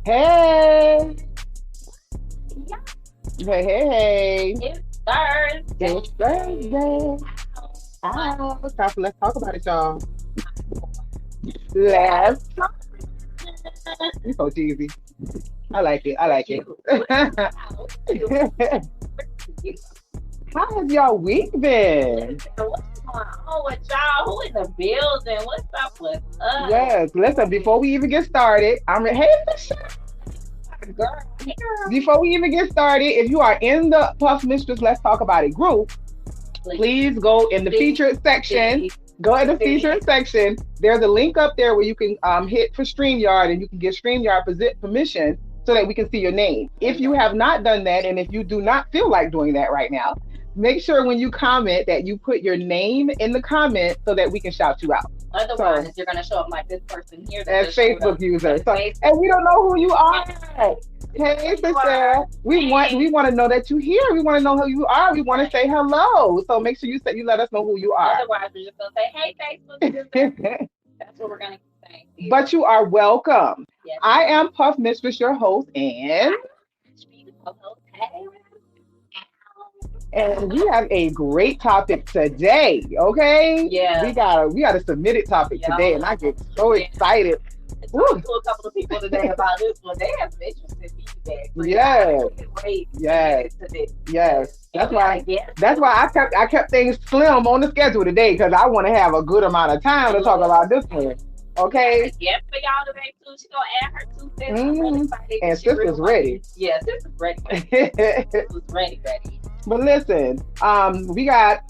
Hey, Yeah, hey. it's Thursday. It's Thursday. What? Ah, let's talk about it, y'all. Yes. Let's talk. You so cheesy. I like it. I We're like cute. it. We're cute. We're cute. How has y'all week been? Listen, what's going on with y'all? Who in the building? What's up with us? Yes, listen, before we even get started, hey, Fisher. Girl, hey, girl. Before we even get started, if you are in the Puff Mistress Let's Talk About It group, Please, please go in the please, featured section. please, Go in the please. featured section. There's a link up there where you can hit for StreamYard and you can get StreamYard permission so that we can see your name. If you have not done that, and if you do not feel like doing that right now, make sure when you comment that you put your name in the comment so that we can shout you out. So, Otherwise, you're gonna show up like this person here that as just showed Facebook up user. as So, Facebook. and we don't know who you are. Hey, You sister. are. We Hey. want to know that you're here. We want to know who you are. We want to say hello. So make sure you let us know who you are. Otherwise, we're just gonna say, "Hey, Facebook user." That's what we're gonna keep saying to you. But you are welcome. Yes. I am Puff Mistress, your host, and Hey. we have a great topic today. Okay, Yeah. we got a submitted topic today, and I get so Yeah. excited. I Woo. talked to a couple of people today about this one. They have some interesting feedback. So Yes. I can't wait to Yes. get into this. Yes, And that's we why. gotta get That's why I kept things slim on the schedule today because I want to have a good amount of time to talk about this one. Okay. Yes, for y'all today too. She gonna add her 2 cents. I'm really Mhm. excited. And She real sister's ready. Yeah, sister's ready. Sister's ready. But listen, we got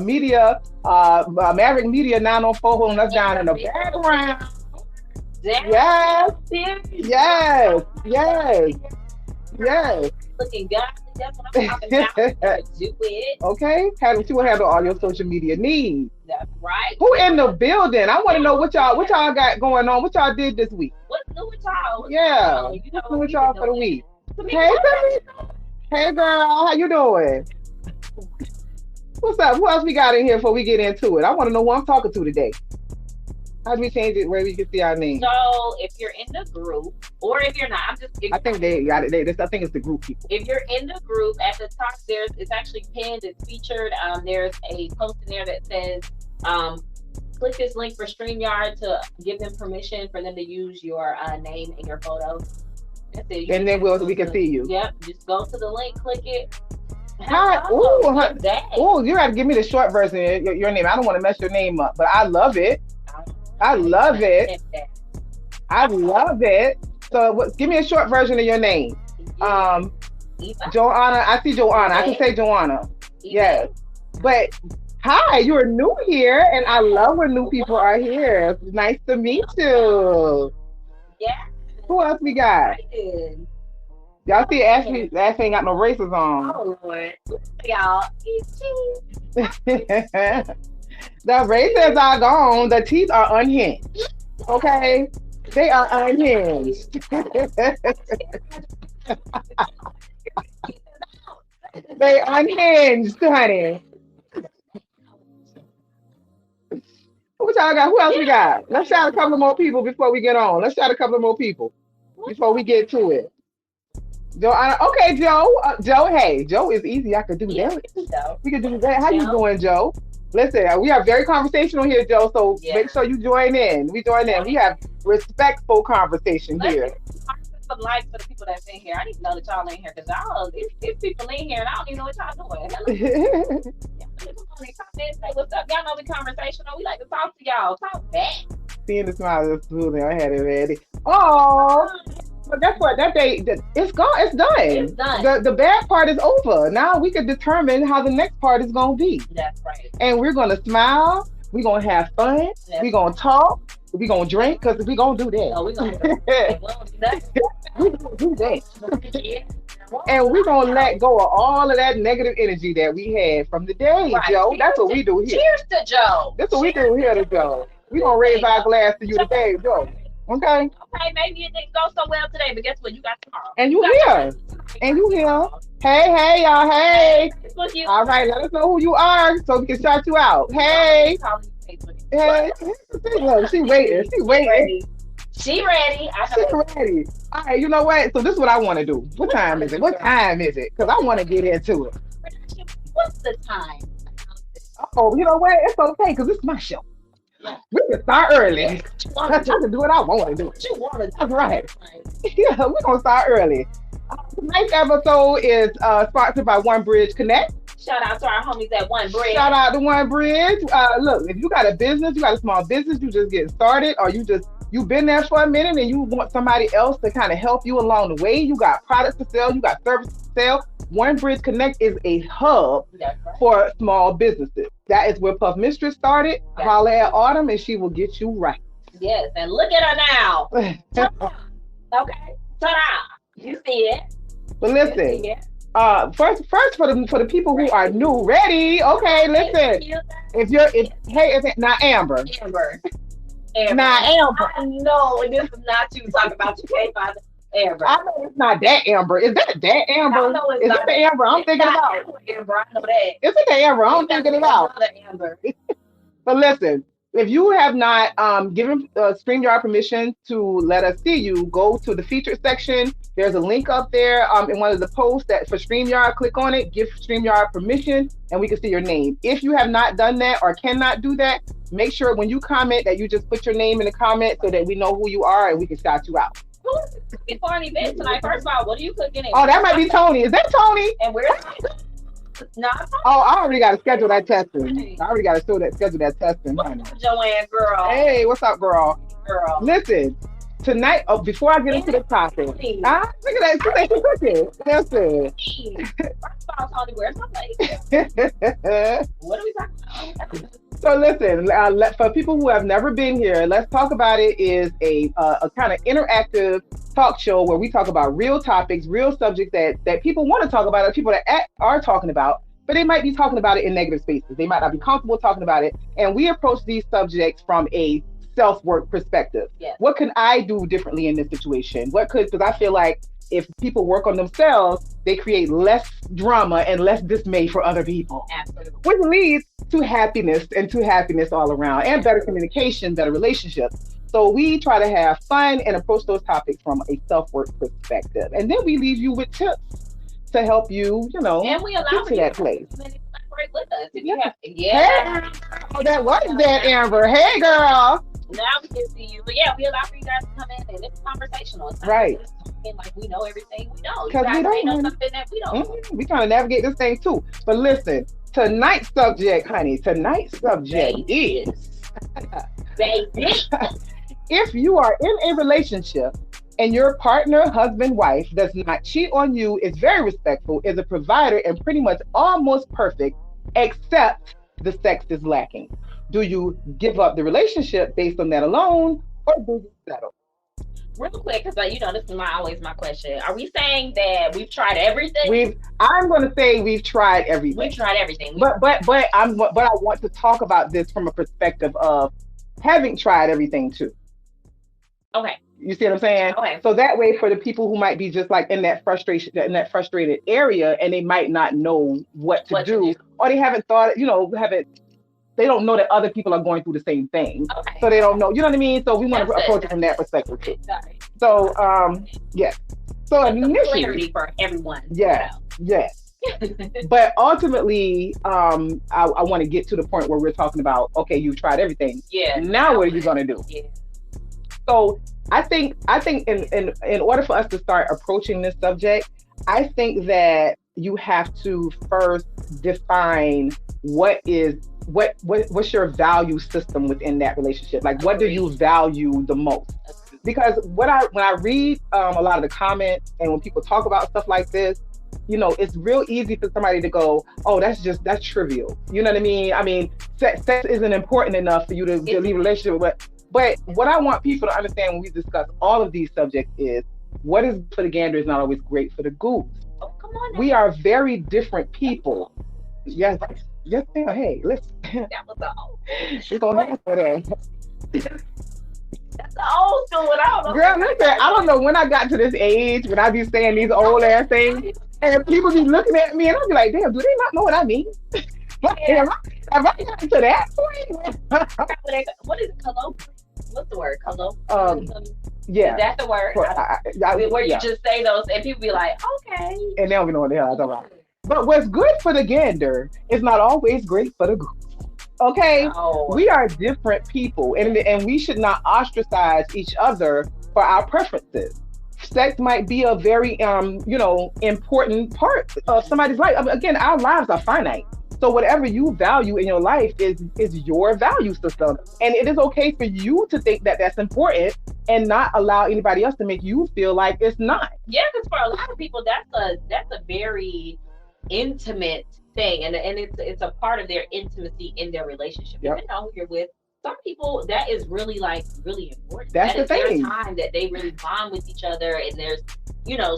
media, Maverick Media 904 holding us down in the background. Yes, yes, yes, yes. Looking godly. That's what I'm talking about. Do it. Okay, she will handle all your social media needs. That's right. Who in the building? I want to know what y'all got going on. What y'all did this week? What's new with y'all? Yeah, You know what's new with y'all for the week? Hey, Hey, hey, girl, how you doing? What's up? Who else we got in here before we get into it? I want to know who I'm talking to today. How do we change it where we can see our name? so if you're in the group, or if you're not, I think they got it. I think it's the group people. if you're in the group at the top, it's actually pinned, it's featured. There's a post in there that says, click this link for StreamYard to give them permission for them to use your name and your photo. That's it. And then we can see you. Yep. Just go to the link, click it. Hi. Hello, Ooh, you got to give me the short version of your name. I don't want to mess your name up, but I love it. I love it. I love it. So give me a short version of your name. Joanna. I see Joanna. I can say Joanna. Yes. But hi, you're new here, and I love when new people are here. It's nice to meet you. Yeah. Who else we got? Y'all see Ashley ain't got no braces on. Oh Lord. Y'all. The braces are gone. The teeth are unhinged. Okay? They are unhinged. They unhinged, honey. What y'all got? Who else we got? Let's shout a couple more people before we get on. Let's shout a couple more people before we get to it. Joe, okay, Joe. Joe, hey, Joe is easy. I could do that. We could do that. How you doing, Joe? Listen, we are very conversational here, Joe. So make sure you join in. We join in. We have respectful conversation here. Some likes for the people that's in here. I didn't know that y'all in here because it's people in here and I don't even know what y'all doing. Hello. Say what's up. Y'all know we conversational. We like to talk to y'all. Talk back. Seeing the smile of the smoothing, I had it ready. Oh. But that's what that day. It's gone. It's done. It's done. The bad part is over. Now we can determine how the next part is gonna be. That's right. And we're gonna smile. We're gonna have fun. We're gonna talk. We're gonna drink because we're gonna do that. Oh, we're gonna do that. We're gonna do that. And we're gonna let go of all of that negative energy that we had from the day, right. Joe. That's what we do here. Cheers to Joe. That's what we do here to Joe. We're gonna raise our glass to you today, Joe. Okay. Okay, maybe it didn't go so well today, but guess what? You got tomorrow. And you here. And you here. Hey, y'all. Hey. All right, let us know who you are so we can shout you out. Hey. Hey. Look, she waiting. She waiting. She ready. I She know. ready. All right, you know what? So this is what I want to do. What What time time is is it? it, What girl? time is it? Because I want to get into it. Production, what's the time? Oh, you know what? It's okay because it's my show. Yeah. We can start early. Yes. What you I want to can do? do what I want to do. What you want to do? That's right. Right. Yeah, we're gonna start early. Tonight's episode is sponsored by One Bridge Connect. Shout out to our homies at One Shout Bread. out to One Bridge. Look, if you got a business, you got a small business, you just getting started, or you've been there for a minute and you want somebody else to kind of help you along the way. You got products to sell, you got services to sell. One Bridge Connect is a hub That's right. for small businesses. That is where Puff Mistress started. That's Holla at Autumn and she will get you right. Yes, and look at her now. Ta-da. Okay, ta-da. You see it? But You listen, see it? first for the people who are new, ready. Okay, listen. If you're if hey, if now Amber, Amber. Amber. now Amber. I know this is not you talking about you can't find Amber. I know it's not that Amber. Is that Amber? I know it's Is not it the Amber I'm it's thinking not about? Amber. I know that. Is it the Amber I'm It's thinking about? another Amber. But listen, if you have not given StreamYard permission to let us see you, go to the featured section. There's a link up there in one of the posts that for StreamYard. Click on it, give StreamYard permission, and we can see your name. If you have not done that or cannot do that, make sure when you comment that you just put your name in the comment so that we know who you are and we can shout you out. Who is this before an event tonight? First of all, what are you cooking? Oh, that might be Tony. Is that Tony? And where's no, Oh, I already got to schedule that testing. I already got to schedule that testing, honey. Joanne, girl. Hey, what's up, girl? Girl. Listen, tonight, before I get into the topic, look at that. She said she's cooking. Listen. First of all, Tony, where's my plate? What are we talking about? So listen, for people who have never been here, Let's Talk About It is a kind of interactive talk show where we talk about real topics, real subjects that people want to talk about, or people that are talking about, but they might be talking about it in negative spaces. They might not be comfortable talking about it. And we approach these subjects from a self-work perspective. Yes. What can I do differently in this situation? Because I feel like if people work on themselves, they create less drama and less dismay for other people. Absolutely. Which leads to happiness all around and better communication, better relationships. So we try to have fun and approach those topics from a self-work perspective. And then we leave you with tips to help you, and we allow get to that place. to collaborate with us. If you have, Hey, oh, that was that, Amber. Hey, girl. Now we can see you. But yeah, we allow for you guys to come in and it's conversational. It's not Right. just talking like we know everything we know. You 'Cause we guys may know don't. something that we don't. We trying to navigate this thing too. But listen, tonight's subject, honey, is Baby. if you are in a relationship and your partner, husband, wife does not cheat on you, is very respectful, is a provider, and pretty much almost perfect, except the sex is lacking. Do you give up the relationship based on that alone, or do you settle? Real quick, because this is always my question. Are we saying that we've tried everything? I'm going to say we've tried everything. We've tried everything. But I want to talk about this from a perspective of having tried everything too. Okay. You see what I'm saying? Okay. So that way, for the people who might be just like in that frustrated area, and they might not know what to do, or they haven't thought, they don't know that other people are going through the same thing. Okay. So they don't know, you know what I mean? So we want to approach it from that perspective too. Sorry. So, yes. So initially, clarity for everyone. yes. But ultimately, I want to get to the point where we're talking about, okay, you've tried everything. Yeah. Now what are you going to do? Yeah. So I think in order for us to start approaching this subject, I think that you have to first define what's your value system within that relationship. Like, what do you value the most? Because when I read a lot of the comments and when people talk about stuff like this, it's real easy for somebody to go, oh, that's trivial. You know what I mean? I mean, sex isn't important enough for you to leave a relationship with. But what I want people to understand when we discuss all of these subjects is what is for the gander is not always great for the goose. Oh, come on now. We are very different people. Yes, ma'am. Hey, listen. That was the old. She's gonna laugh at that. That's the old school. I don't know. Girl, listen, I don't know when I got to this age when I be saying these old ass things, and people be looking at me, and I be like, damn, do they not know what I mean? Yeah. Have I gotten to that point? What is it? What's the word? Is Yeah. that the word? Where you Yeah. just say those and people be like, okay. And they don't even know what the hell I'm talking about. But what's good for the gander is not always great for the goose. Okay, No. we are different people, and we should not ostracize each other for our preferences. Sex might be a very important part of somebody's life. Again, our lives are finite. So whatever you value in your life is your value system, and it is okay for you to think that that's important and not allow anybody else to make you feel like it's not. Yeah, because for a lot of people, that's a very intimate thing, and it's a part of their intimacy in their relationship, Yep, depending on who you're with. Some people that is really like really important. that's That the is their thing. time that they really bond with each other, and there's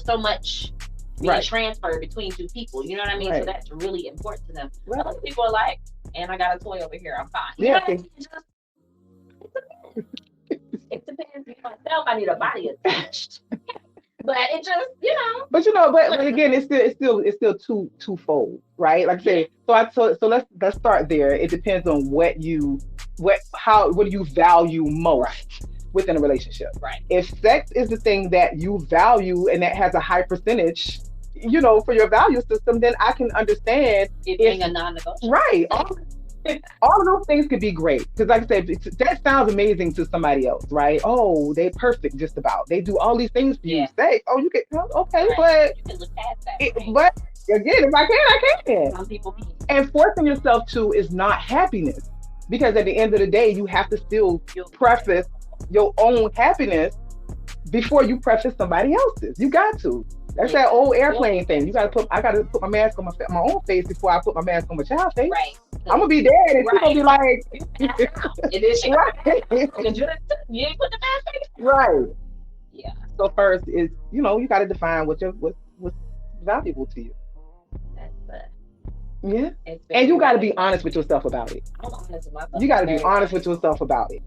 so much being Right, transferred between two people. You know what I mean? So right, that's really important to them. right. Other people are like, and I got a toy over here, I'm fine. You know Yeah, what I mean? It depends. Me myself, I need a body attached, but it just but but again, it's still twofold, right? Like I yeah, say, so let's start there. It depends on what do you value right, most within a relationship. right. If sex is the thing that you value and that has a high percentage, for your value system, then I can understand It if being a non-negotiable. right. All of those things could be great because, like I said, that sounds amazing to somebody else, right? Oh, they perfect, just about. They do all these things for you. Yeah, Say, oh, you can, okay, right. but You can look past that it, for me. but again, if I can, I can. Some people can. And forcing yourself to is not happiness because at the end of the day, you have to still You'll be there. preface your own happiness before you preface somebody else's. You got to. That's Yeah. that old You'll airplane be thing. You got to put. I got to put my mask on my own face before I put my mask on my child's face. right. I'm 'Cause- gonna be dead, and she's gonna right. be like, You pass out. And then she right, because you ain't put the mask on. right. Yeah, So first is you got to define what's valuable to you. that's Yeah, it's and very you got to right. be honest with yourself about it. I'm honest with myself. You got I'm to be very honest with honest. yourself about it.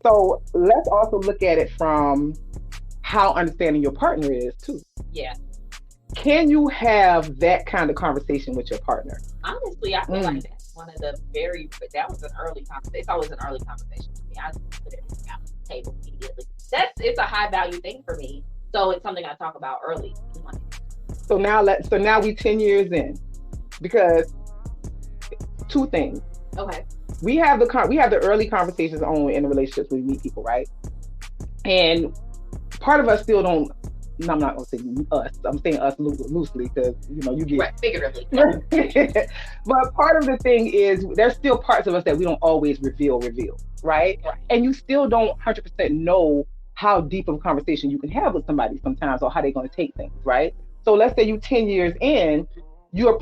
So let's also look at it from how understanding your partner is too. Yeah. Can you have that kind of conversation with your partner? Honestly, I feel Mm. like that's one of the very that was an early conversation. It's always an early conversation for me. I just put everything out on the table immediately. It's a high value thing for me. So it's something I talk about early. So now we 10 years in because two things. Okay. We have the early conversations on in the relationships when we meet people, right? And part of us still don't. No, I'm not gonna say us. I'm saying us loosely because you get. Right. Figuratively. But part of the thing is there's still parts of us that we don't always reveal, right? Right. And you still don't 100% know how deep of a conversation you can have with somebody sometimes or how they're going to take things, right? So let's say you 10 years in, you're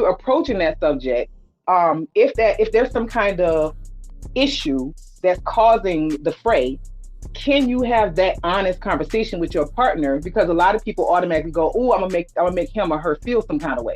approaching that subject. If there's some kind of issue that's causing the fray, can you have that honest conversation with your partner? Because a lot of people automatically go, "Oh, I'm gonna make him or her feel some kind of way."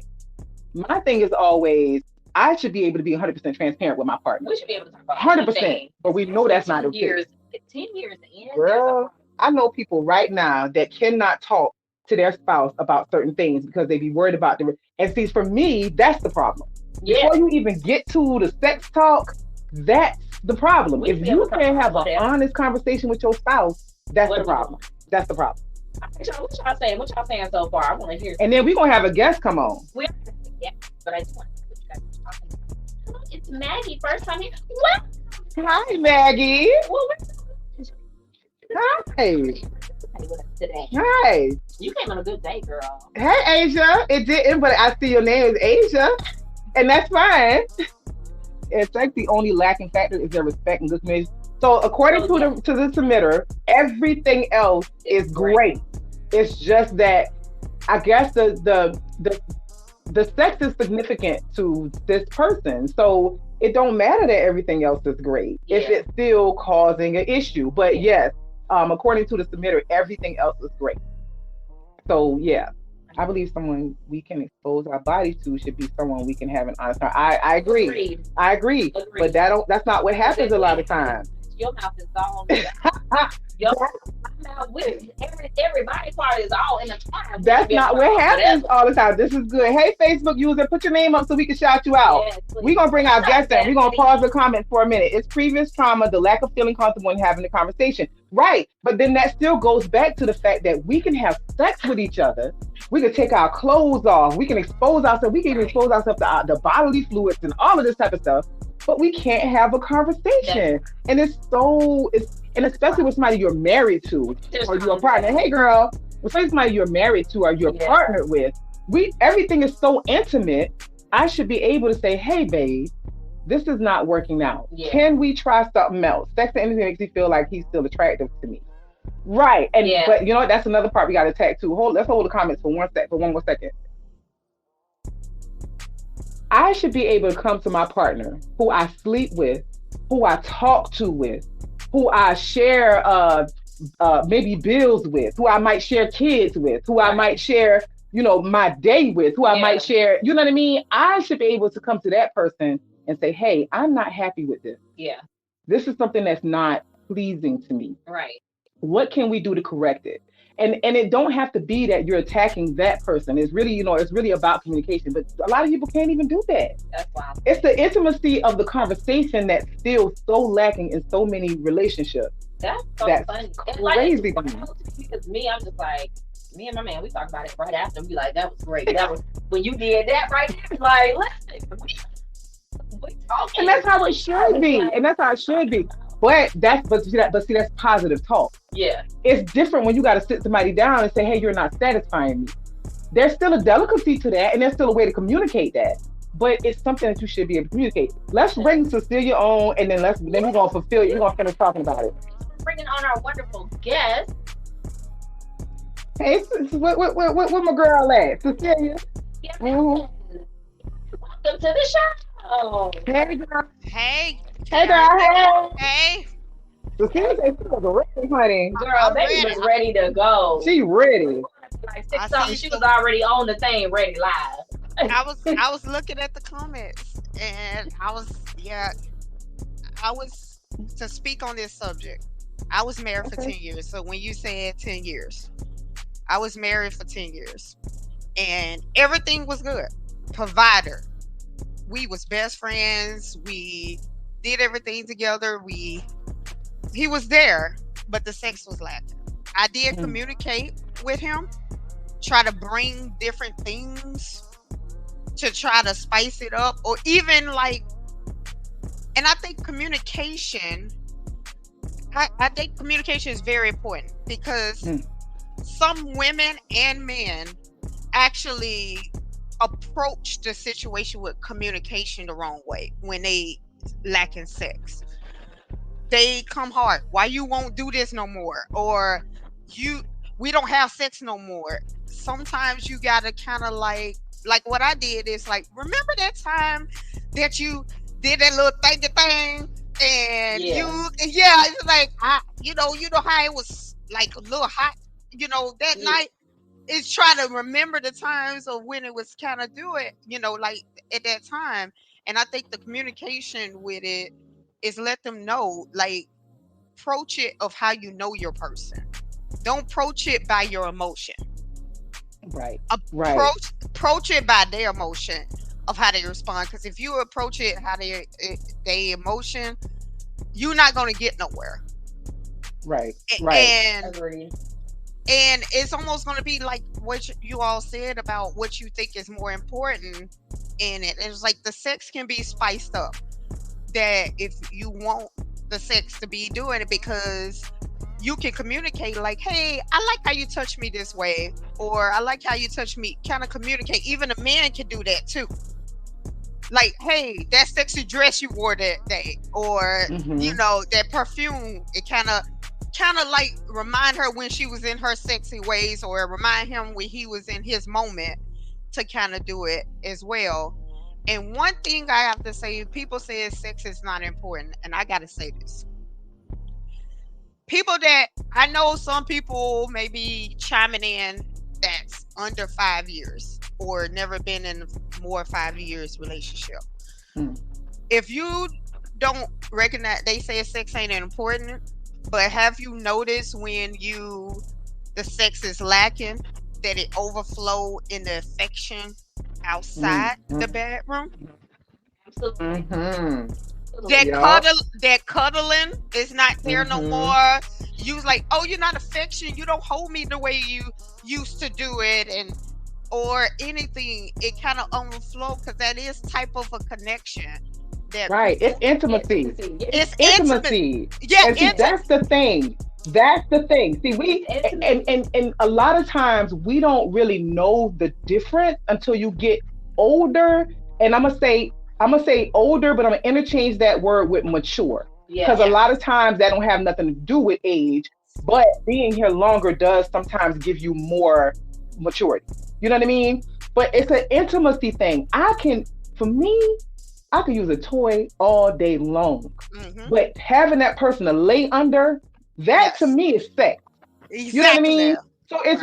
My thing is always, I should be able to be 100% transparent with my partner, We should be able to talk about 100%. anything. But we know that's not Ten the case. years. 10 years in. Girl, I know people right now that cannot talk to their spouse about certain things because they be worried about the. And see, for me, that's the problem. Yeah. Before you even get to the sex talk, that's the problem. We should If be able you to talk can't about have an whatever. honest conversation with your spouse, that's What the are we doing? problem. That's the problem. What y'all saying? What y'all saying so far? I want to hear. And then we're gonna have a guest come on. We yeah, but I just want to what you guys are talking about. Hello, it's Maggie. First time here. What? Hi, Maggie. Well, Hi. with us today. Hi. You came on a good day, girl. Hey, Asia. It didn't, but I see your name is Asia, and that's fine. It's like the only lacking factor is their respect and good communication. So according So, to the submitter, everything else is it's great. great. It's just that I guess the sex is significant to this person. So it don't matter that everything else is great if Yeah. it's still causing an issue. But Yeah. yes, according to the submitter, everything else is great. So yeah, I believe someone we can expose our bodies to should be someone we can have an honest. I agree. Agreed. I agree. But Agreed. that's not what happens a lot of times. Your mouth is all your mouth with every body part is all in the twine. That's not what happens all the time. This is good. Hey, Facebook user, put your name up so we can shout you out. Yes, please. We're going to bring our guest in. We're going to Stephanie. pause the comment for a minute. It's previous trauma, the lack of feeling comfortable in having the conversation. Right. But then that still goes back to the fact that we can have sex with each other. We can take our clothes off. We can expose ourselves. We can even Right. expose ourselves to the bodily fluids and all of this type of stuff. But we can't have a That's conversation. And and especially with somebody you're married to there's or you're a times partner. that Hey girl, with somebody you're married to or you're yeah, partnered with, everything is so intimate. I should be able to say, hey babe, this is not working out. yeah, Can we try something else? Sex and anything makes me feel like he's still attractive to me. Right. And yeah. but you know what? That's another part we gotta attack too. Let's hold the comments for one more second. I should be able to come to my partner who I sleep with, who I talk to with, who I share maybe bills with, who I might share kids with, who I Right. might share, my day with, who I might Yeah, share, you know what I mean? I should be able to come to that person and say, hey, I'm not happy with this. yeah. This is something that's not pleasing to me. Right. What can we do to correct it? And it don't have to be that you're attacking that person. It's really, it's really about communication. But a lot of people can't even do that. That's wild. It's the intimacy of the conversation that's still so lacking in so many relationships. That's so That's funny. And like it's crazy to me. wild to me because me, I'm just like me and my man, we talk about it right after and be like, that was great. That was when you did that right there. Like, listen, we And talking. that's how it should It's be. like, And that's how it should be. But see that's positive talk. yeah, It's different when you gotta sit somebody down and say, hey, you're not satisfying me. There's still a delicacy to that, and there's still a way to communicate that. But it's something that you should be able to communicate. Let's bring Cecilia on, and then we're gonna fulfill it. We're gonna finish talking about it. bringing on our wonderful guest. Hey, where my girl at? Cecilia. Yes, Mm-hmm. welcome to the show. Hey, girl. Hey, can Hey, y'all girl. hear me? Hey. Hey, Cecilia said she was ready, honey. Girl, I'm baby ready. was ready to go. She ready. Like I six something, see she was some. already on the thing, ready live. I was looking at the comments, and yeah, I was to speak on this subject. I was married for Okay. 10 years. So when you said 10 years, I was married for 10 years, and everything was good. Provider, we was best friends. We did everything together. He was there, but the sex was lacking. I did Mm, communicate with him, try to bring different things to try to spice it up, or even like, and I think I think communication is very important because mm, some women and men actually approach the situation with communication the wrong way when they lacking sex. They come hard. Why you won't do this no more? Or you we don't have sex no more. Sometimes you gotta kind of like what I did is like, remember that time that you did that little thing and Yeah, yeah, it's like you know how it was like a little hot, that yeah, night. It's trying to remember the times of when it was kind of do it, like at that time. And I think the communication with it is let them know, like, approach it of how you know your person. Don't approach it by your emotion. right. Right. Approach it by their emotion of how they respond. Because if you approach it how they emotion, you're not gonna get nowhere. Right. A- Right. And agreed. and it's almost gonna be like what you all said about what you think is more important in it. It's like the sex can be spiced up. That if you want the sex to be doing it, because you can communicate like, hey, I like how you touch me this way, or I like how you touch me, kind of communicate. Even a man can do that too. Like, hey, that sexy dress you wore that day, or Mm-hmm. that perfume, it kind of like remind her when she was in her sexy ways, or remind him when he was in his moment, to kind of do it as well. And one thing I have to say, people say sex is not important, and I got to say this. People that I know, some people may be chiming in that's under 5 years or never been in more 5 years relationship. Mm. If you don't recognize, they say sex ain't important, but have you noticed when the sex is lacking, that it overflow in the affection outside the Mm-hmm. bedroom? Absolutely. Mm-hmm. Absolutely. Yeah. That cuddling is not there no Mm-hmm. more. you was like, oh, you're not affectionate, you don't hold me the way you used to do it, and or anything, it kind of overflow because that is type of a connection that Right. It's people, intimacy. Intimacy. It's it's intimate. intimacy. Yeah, And see, that's the thing. That's the thing. See, we It's intimacy. and a lot of times we don't really know the difference until you get older. And I'm gonna say older, but I'm gonna interchange that word with mature. Because a Yes. lot yes, of times that don't have nothing to do with age, but being here longer does sometimes give you more maturity. You know what I mean? But it's an intimacy thing. For me, I could use a toy all day long. hmm, But having that person to lay under, that to yes, me is sex. You know what I exactly. mean? So Right.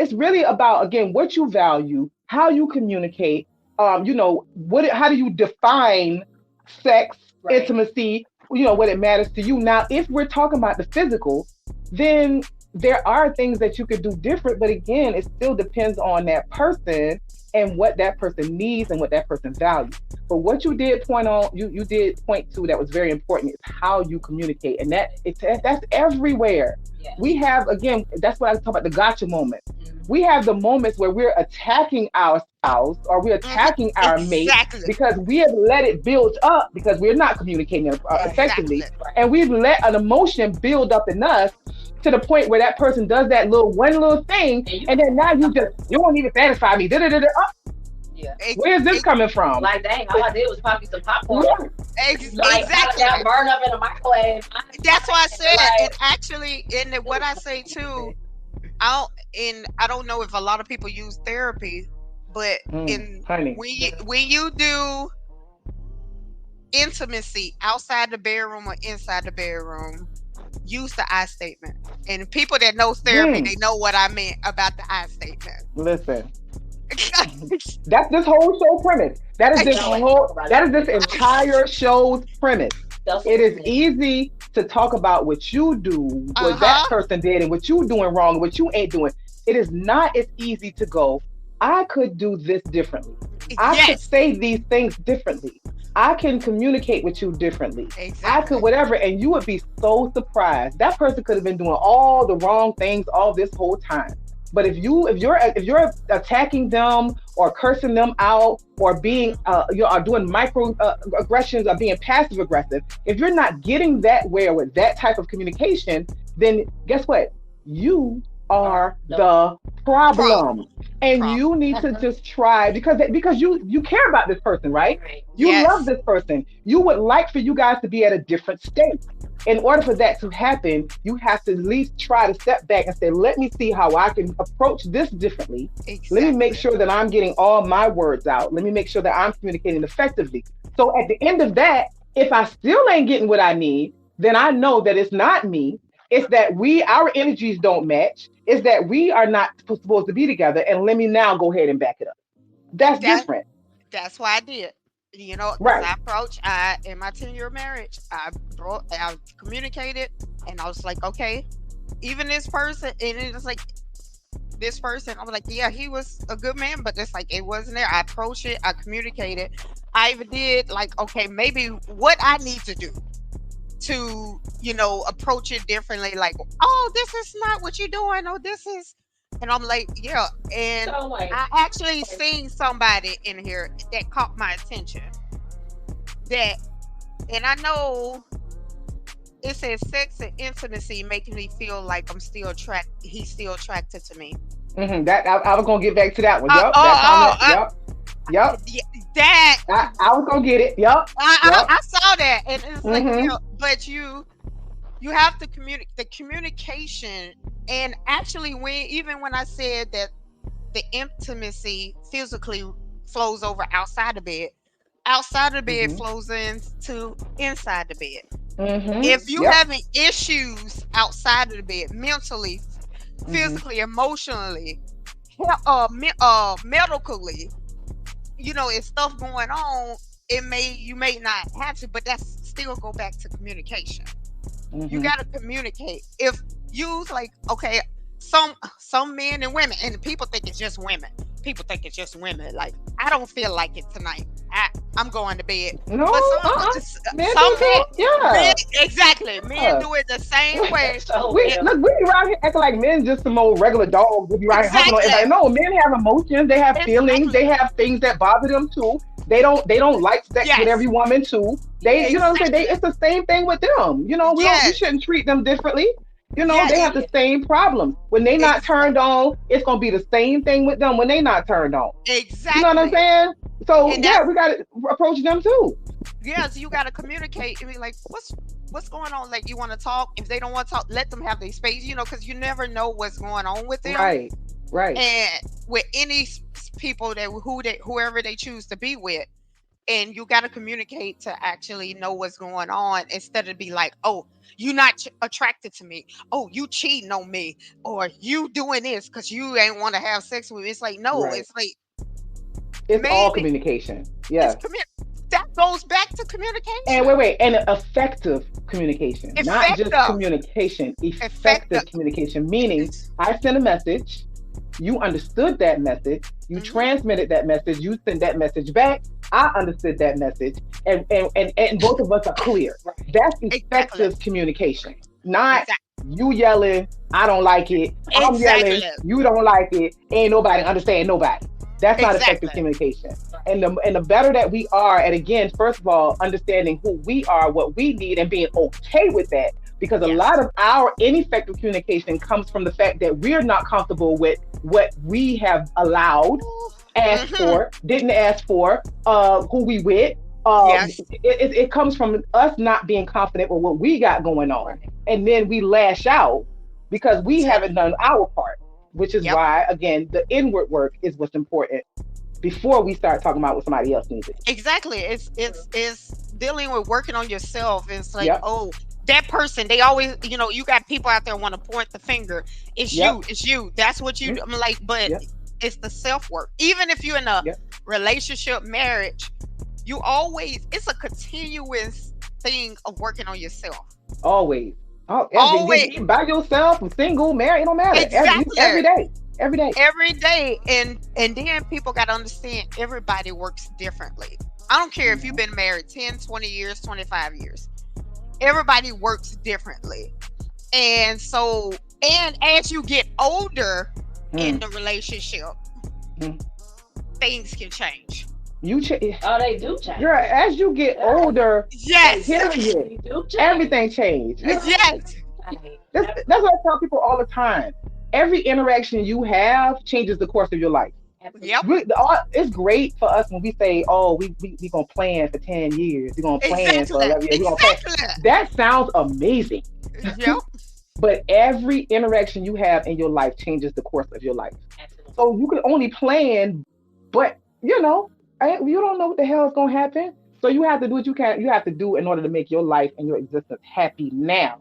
it's really about again what you value, how you communicate, how do you define sex, Right. intimacy, what it matters to you. Now, if we're talking about the physical, then there are things that you could do different, but again, it still depends on that person and what that person needs and what that person values. But what you did you did point to that was very important is how you communicate, and that's everywhere. We Yes. have again, that's what I talk about the gotcha moment. We Mhm. have the moments where we're attacking our spouse or we're Hmm, attacking our mate exactly, because we have let it build up because we're not communicating Right. exactly, effectively, Right. and we've let an emotion build up in us to the point where that person does that little thing, And you and then now you won't even satisfy me. Da, da, da, da. yeah. ex- Where's this ex- coming from? Like dang, all I did was pop you some popcorn. What? Like how did that exactly. burn up in the microwave? That's why I said it Like actually. And what I say too, I don't, and I don't know if a lot of people use therapy, but in Honey. when you do intimacy outside the bedroom or inside the bedroom, use the I statement. And people that know therapy, Mm, they know what I meant about the I statement. listen. That's this whole show premise. That is you this know what? Talk whole about that it. is this entire show's premise. Self It is improvement. easy to talk about what you do, Uh what that huh. person did, and what you doing wrong, and what you ain't doing. It is not as easy to go, I could do this differently. I could Yes, say these things differently. I can communicate with you differently. I could exactly. whatever, and you would be so surprised. That person could have been doing all the wrong things all this whole time. But if you're attacking them or cursing them out or being you are doing micro aggressions or being passive aggressive, if you're not getting that way with that type of communication, then guess what? You Or are the the Problem. problem, and you Problem. need to just try because you care about this person, right? right. You love Yes. this person. You would like for you guys to be at a different state. In order for that to happen, you have to at least try to step back and say, let me see how I can approach this differently. Let me make Exactly. sure that I'm getting all my words out. Let me make sure that I'm communicating effectively. So at the end of that, if I still ain't getting what I need, then I know that it's not me. It's that our energies don't match. It's that we are not supposed to be together. And let me now go ahead and back it up. That's That different. that's what I did. You know, because Right. I approached, I in my 10-year marriage, I communicated, and I was like, okay, even this person, and it's like this person, I was like, yeah, he was a good man, but it's like it wasn't there. I approached it, I communicated, I even did like, okay, maybe what I need to do to, approach it differently. Like, oh, this is not what you're doing. Oh, this is, and I'm like, yeah. And So like I actually seen somebody in here that caught my attention. That, and I know it says sex and intimacy making me feel like I'm still attract. He's still attracted to me. That I was gonna get back to that one. Uh, Yup. That oh, comment. Yep. Yep. yeah, that I was gonna get it. Yup. I, Yup. I saw that, and it's like, Mm-hmm. but you have to communicate the communication. And actually, when I said that the intimacy physically flows over outside the bed, outside the bed Mm-hmm. flows into inside the bed. Mm-hmm. If you Yep. having issues outside of the bed, mentally, Mm-hmm. physically, emotionally, medically, if stuff going on, you may not have to, but that's still go back to communication. You Mm-hmm. got to communicate. If you like, okay, some men and women, and people think it's just women. people think it's just women. Like, I don't feel like it tonight. I'm going to bed. No, But men some do too. men, Yeah. exactly. Men Yeah. do it the same way. So We yeah. look, we be around here acting like men just some old regular dogs. We be around here humping on Exactly. everybody. No, men have emotions. They have feelings. Exactly. They have things that bother them too. They don't like sex with Yes. every woman too. They, you know what I'm saying? Exactly. It's the same thing with them. We Yes. shouldn't treat them differently. They Yes. have the same problems. When they not Exactly. turned on, it's gonna be the same thing with them when they not turned on. You know what I'm Exactly. saying? So And yeah, that's we gotta approach them too. yes, you got to communicate. I mean, like, what's going on? Like, you want to talk? If they don't want to talk, let them have their space. Because you never know what's going on with them. Right. Right. And with any people whoever they choose to be with, and you got to communicate to actually know what's going on instead of be like, oh, you not attracted to me, oh, you cheating on me, or you doing this because you ain't want to have sex with me. It's like, no, Right. it's like It's all maybe communication. it's Yes. that goes back to And communication. wait, and effective communication, not just Effective. communication, Effective. effective communication, meaning I sent a message, you understood that message, you Hmm. transmitted that message, you sent that message back, I understood that message, and both of us are clear. Right. That's Exactly. effective communication, not Exactly. you yelling, I don't like it, I'm Exactly. yelling, you don't like it, ain't nobody understand nobody. That's not effective Exactly. communication. Right. And the better that we are at, again, first of all, understanding who we are, what we need, and being okay with that. Because a lot Yes. of our ineffective communication comes from the fact that we're not comfortable with what we have allowed, asked Hmm. for, didn't ask for, who we with. Yes. It comes from us not being confident with what we got going on. Right. And then we lash out because we Yep. haven't done our part, which is Yep. why, again, the inward work is what's important before we start talking about what somebody else needs to do. Exactly. It's True. it's it's dealing with working on yourself. It's like, Yep, oh, that person. They always, you got people out there want to point the finger. It's yep, you. It's you. That's what you. mm, I'm like, but yep, it's the self work. Even if you're in a yep. relationship, marriage, you always. It's a continuous thing of working on yourself. Always. Oh, Always. by yourself, single, married, it don't matter. Every Exactly. day, every day. Every day, and then people got to understand everybody works differently. I don't care if you've Mhm. been married 10, 20 years, 25 years. Everybody works differently. And so, and as you get older in Mm, the relationship, mm. things can change. You, ch- Oh, they do change. girl, as you get Yeah. older, Yes. period, They do change. everything changes. Yes. Right. That's what I tell people all the time. Every interaction you have changes the course of your life. Absolutely. Yep. It's great for us when we say, "Oh, we gonna plan for 10 years. We're gonna plan for Exactly. 11 years. We're gonna plan." Exactly. That sounds amazing, Yep. but every interaction you have in your life changes the course of your life. Absolutely. So you can only plan, but you don't know what the hell is gonna happen. So you have to do what you have to do in order to make your life and your existence happy now.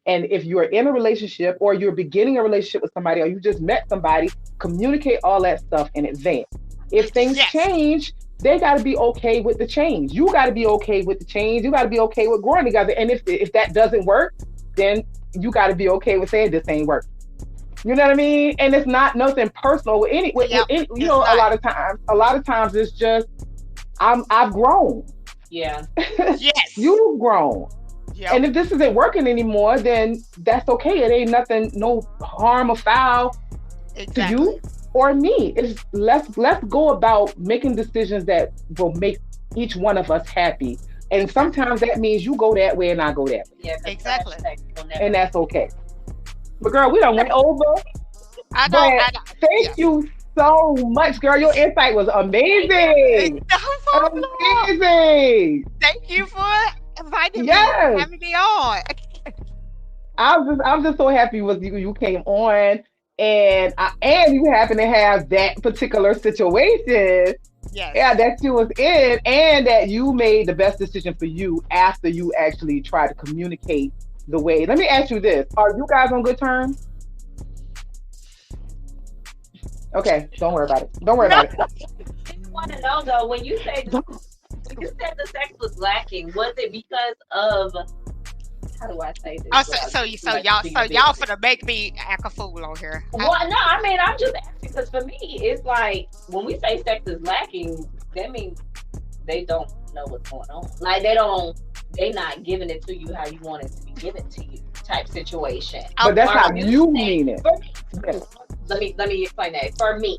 And if you're in a relationship or you're beginning a relationship with somebody or you just met somebody, communicate all that stuff in advance. If things Yes. change, they got to be okay with the change. You got to be okay with the change. You got to be okay with growing together. And if that doesn't work, then you got to be okay with saying this ain't working. You know what I mean? And it's not nothing personal with Yep. any, It's a not. lot of times it's just I've grown. Yeah. Yes. You've grown. Yep. And if this isn't working anymore, then that's okay. It ain't nothing, no harm or foul to Exactly. you or me. It's let's go about making decisions that will make each one of us happy. And Exactly. sometimes that means you go that way and I go that way. Yeah. 'Cause Exactly. trash sex will And never. that's okay. But girl, we don't went over. I know. But I know. Yeah. thank you so much, girl. Your insight was amazing. No problem. Amazing. Thank you for inviting me, Yes. having me on. I'm just so happy with you came on and you happen to have that particular situation, yeah, Yes. that you was in, and that you made the best decision for you after you actually tried to communicate the way. Let me ask you this. Are you guys on good terms? Okay, don't worry about it. Don't worry No. about it. I want to know though, when you said the sex was lacking, was it because of how do I say this Oh, without getting too so much y'all, into your business? finna make me act a fool on here. Well, no, I mean, I'm just asking because for me, it's like when we say sex is lacking, that means they don't know what's going on. Like they not giving it to you how you want it to be given to you, type situation. But that's Are how you you saying mean it. for me? Yeah. Let me explain that for me.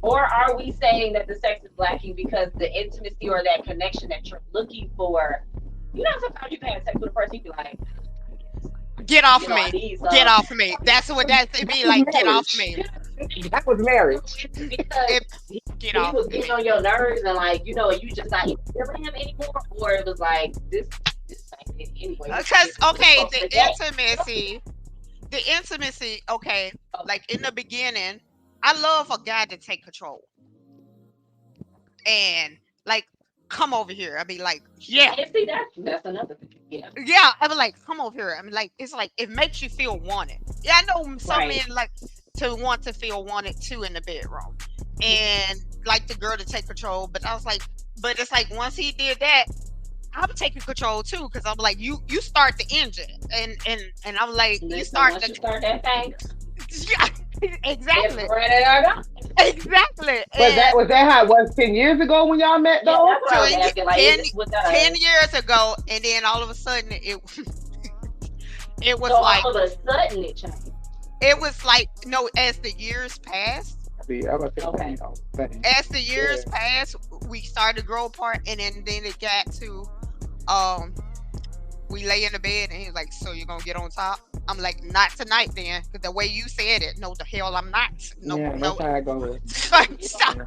Or are we saying that the sex is lacking because the intimacy or that connection that you're looking for? You know, sometimes you can have sex with a person, you be like, Get off you of know, I me. need Get some. off of me. That's what that it That be was like. Get off of marriage. me. That was marriage. Because It, get he off was of me. getting on your nerves and like, you know, you just not even feeling him anymore, or it was like this ain't it anyway. Because We're okay, supposed to date. the intimacy. Okay, like in the beginning, I love a guy to take control and like come over here. I be like, yeah, And see, that's another thing. Yeah, yeah. I be like, come over here. I mean, like it's like it makes you feel wanted. Yeah, I know some men right. like to want to feel wanted too in the bedroom, and like the girl to take control. But I was like, but it's like once he did that, I'm taking control too because I'm like, you start the engine, and I'm like, you Listen, start once the you start that thing, yeah, it's exactly, ready to go. exactly, Was and that how it was 10 years ago when y'all met Yeah, though? that's what I was 10, asking. Like, is 10, it was that 10 a years ago, and then all of a sudden it so was like all of a sudden it changed? no, as the years passed, See, I was Okay. saying, same. as the Yeah. years passed, we started to grow apart, and then it got to um we lay in the bed, and he's like, so you're gonna get on top? I'm like, not tonight then, because the way you said it, no, the hell I'm not. No, Yeah, no. that's how it goes. Stop. Yeah.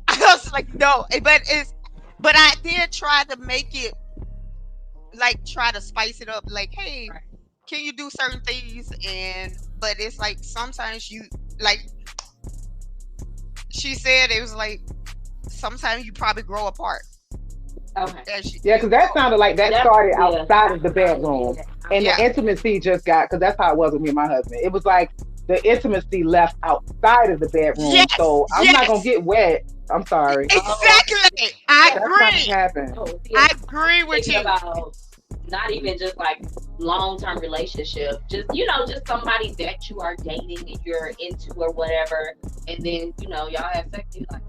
I was like, no, but I did try to make it like try to spice it up, like, hey, Right. can you do certain things? And but it's like sometimes you like she said it was like sometimes you probably grow apart Okay. as Yeah, you because that grow. sounded like that That's started yeah. outside of the I believe bedroom. that. I And the Yeah, believe that. intimacy just got, because that's how it was with me and my husband. It was like the intimacy left outside of the bedroom. yes, So I'm not going to yes, get wet. I'm sorry. Oh, exactly. I That's not going to agree. happen. oh, see, I and I'm agree with thinking you. about not even just like long term relationship, just just somebody that you are dating and you're into or whatever, and then y'all have sex. And you're like,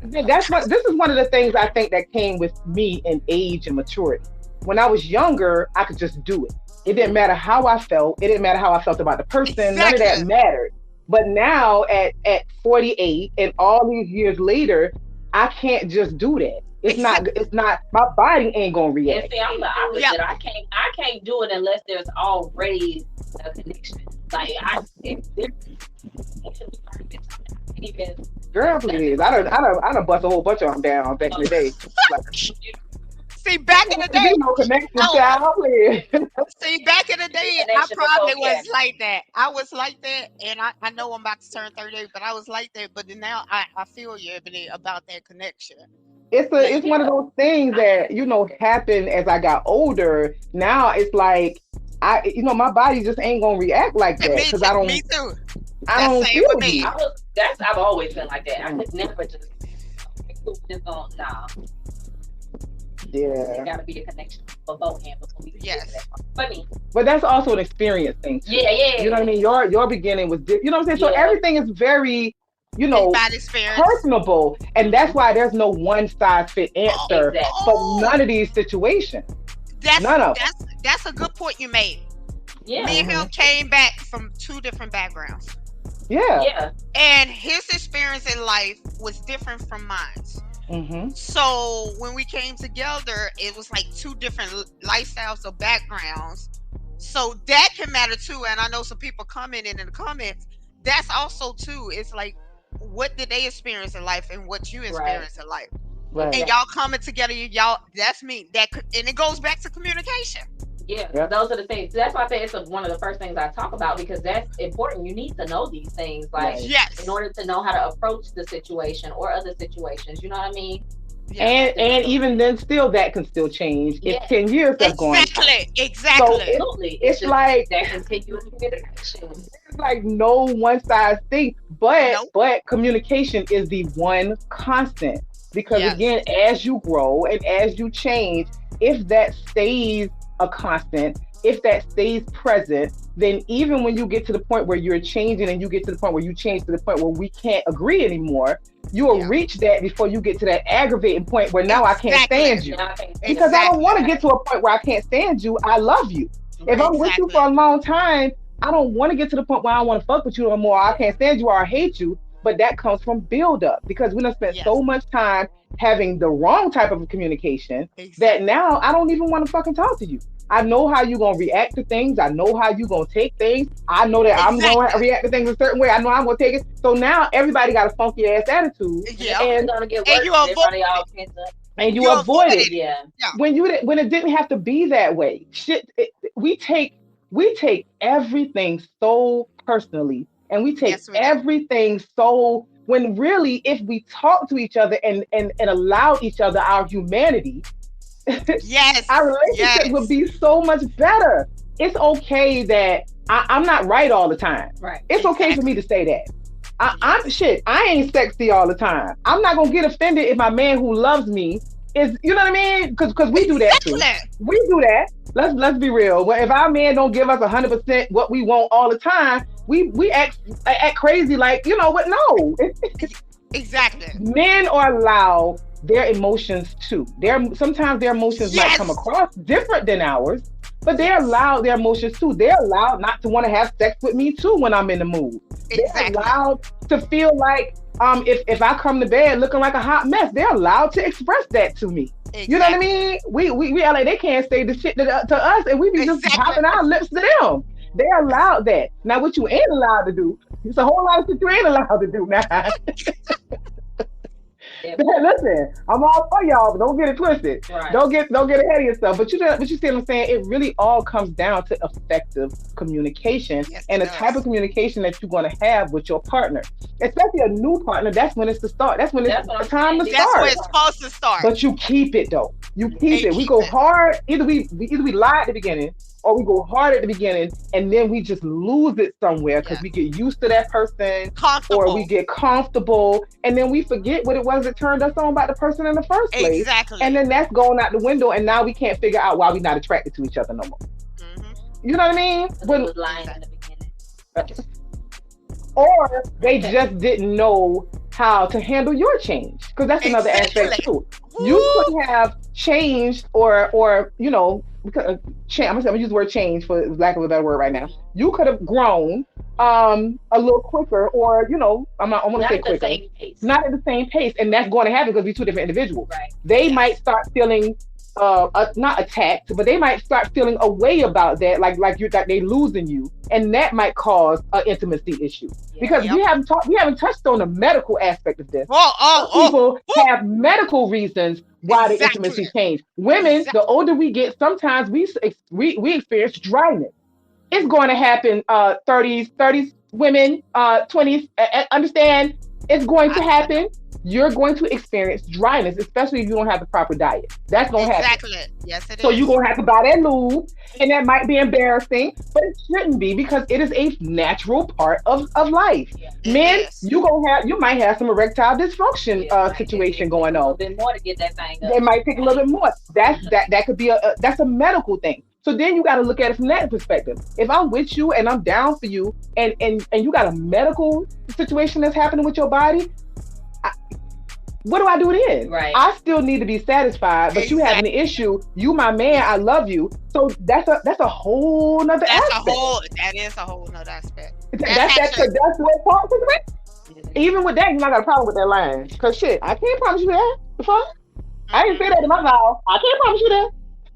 Yeah, that's what this is one of the things I think that came with me in age and maturity. When I was younger, I could just do it. It didn't mhm. matter how I felt. It didn't matter how I felt about the person. None of Exactly. that mattered. But now at 48 and all these years later, I can't just do that. Exactly. It's not my body ain't gonna And react. see, I'm the Yeah. opposite. I can't do it unless there's already a connection. Like if there's already been something, I can't even Girl, nothing please. right. I done bust a whole bunch of them down back in the day. Like, See, back in there the ain't be day, no connection, oh, child. Please. see, back in the The day, I connection before probably was chemistry. like that. I was like that, and I know I'm about to turn 38, but I was like that. But then now I feel you, Ebony, about that connection. Like, It's one of Yeah. those things that happen as I got older. Now it's like my body just ain't gonna react like and that because I me don't too. I That's don't same with feel me. you. I've always been like that. I Mm, could never just okay, cool, just going nah. There yeah, gotta be a connection beforehand before we can get to Yes, that part. For me. but that's also an experience thing too. Yeah, You know what I yeah, mean? Your beginning was you know what I'm saying. So yeah. everything is very you and know bad experience. personable, and that's Hmm. why there's no one size fit Oh, answer Exactly. for oh, none of these situations. None of them. that's a good point you made. Yeah, Me and him Hmm. came back from two different backgrounds, Yeah. yeah. and his experience in life was different from mine. Hmm. So when we came together, it was like two different lifestyles or backgrounds. So that can matter too. And I know some people commenting in the comments. That's also too. It's like, what did they experience in life and what you Right. experience in life, Right. and Exactly. y'all coming together. Y'all, that's me. And it goes back to communication. Yeah, Yep. those are the things. That's why I say it's one of the first things I talk about because that's important. You need to know these things, like Right. in Yes, order to know how to approach the situation or other situations. You know what I mean? You yes, have to know And those even things. then still that can still change. It's Yes, 10 years that's gone by. exactly, So exactly. absolutely. It's it's just like that continuous communication. it's like no one size thing, No, but communication is the one constant because yes, again, as you grow and as you change, if that stays a constant, if that stays present, then even when you get to the point where you're changing and you get to the point where you change to the point where we can't agree anymore, you will Yeah. reach that before you get to that aggravating point where now I can't Exactly. stand you. Now I can't stand Because I don't Exactly. want to get to a point where I can't stand you. I love you. If right. I'm with you for a Exactly. long time, I don't want to get to the point where I want to fuck with you no more. I Yeah. can't stand you or I hate you. But that comes from build up because we done spent Yes. so much time having the wrong type of communication that Exactly. now I don't even want to fucking talk to you. I know how you gonna react to things. I know how you gonna take things. I know that I'm gonna Exactly. react to things a certain way. I know I'm gonna take it. So now everybody got a funky ass attitude, And it's Yeah. only and gonna get And worse you because avoid everybody it. all pent up. you You avoid it avoided it. Yeah. Yeah. when it didn't have to be that way. Shit, we take everything so personally, and we take Yes, we do. everything so when really, if we talk to each other and allow each other our humanity, our Yes. relationship would Yes. be so much better. It's okay that I'm not right all the time. Right. It's okay for me to Exactly. say that. I'm Yes. shit. I ain't sexy all the time. I'm not gonna get offended if my man who loves me is, you know what I mean? Because we do that too. Exactly. We do that. Let's be real. Well, if our man don't give us 100% what we want all the time, we act crazy like, you know what? No, Exactly. men are allowed their emotions too. Sometimes their emotions might come Yes. across different than ours, but they're Yes. allowed their emotions too. They're allowed not to want to have sex with me too when I'm in the mood. They're Exactly. allowed to feel like if I come to bed looking like a hot mess, they're allowed to express that to me. You know what I Exactly. mean? We are like they can't say the shit to us, and we be just Exactly. popping our lips to them. They're allowed that. Now, what you ain't allowed to do, it's a whole lot of shit you ain't allowed to do now. Yeah. Listen, I'm all for y'all, but don't get it twisted. Right. Don't get ahead of yourself. But you see what I'm saying? It really all comes down to effective communication Yes, and it the type of does. communication that you're going to have with your partner, especially a new partner. That's when it's the start. That's when it's That's what the I'm time saying. to These are That's the where start. it's parts. supposed to start. But you keep it though. You keep And it. We keep go it. hard. Either we lie at the beginning, or we go hard at the beginning, and then we just lose it somewhere because Yes. we get used to that person, or we Comfortable. get comfortable, and then we forget what it was that turned us on about the person in the first place, and Exactly. then that's going out the window, and now we can't figure out why we're not attracted to each other no more. Hmm. You know what I mean? Because we When was lying in Exactly. the beginning. or they Okay. just didn't know how to handle your change because that's another aspect Exactly. too. You Woo. could have changed or you know because I'm gonna use the word change for lack of a better word right now. Mhm. You could have grown a little quicker, or you know I'm gonna Not say at the quicker, same pace. not at the same pace, and that's going to happen because we're two different individuals. Right. They might Yes. start feeling not attacked, but they might start feeling a way about that, like you that they losing you, and that might cause an intimacy issue Yeah. because Yep. we haven't touched on the medical aspect of this. Oh, Some oh, people oh. Woo. have medical reasons why the Exactly. intimacy changed. Women, the Exactly. older we get, sometimes we experience dryness. It's going to happen 30s women 20s understand it's going to I happen. know. You're going to experience dryness, especially if you don't have the proper diet. That's going to happen. Exactly. Yes, it So you're is. gonna have to buy that lube, and that might be embarrassing, but it shouldn't be because it is a natural part of life. Yeah. It Men, is. you might have some erectile dysfunction Yeah. Right. situation It going takes a little on. bit more to get that thing It up. might take a little bit more. That could be that's a medical thing. So then you got to look at it from that perspective. If I'm with you and I'm down for you, and you got a medical situation that's happening with your body, I, what do I do then? Right. I still need to be satisfied, but you having Exactly. the issue. You my man, I love you. So that's a whole nother That's a aspect. whole. That is a whole nother aspect. That's Actually. that's what part of it. Yeah. Even with that, you not got a problem with that line. Cause shit, I can't promise you that. The fuck? I didn't say Hmm. that in my mouth. I can't promise you that.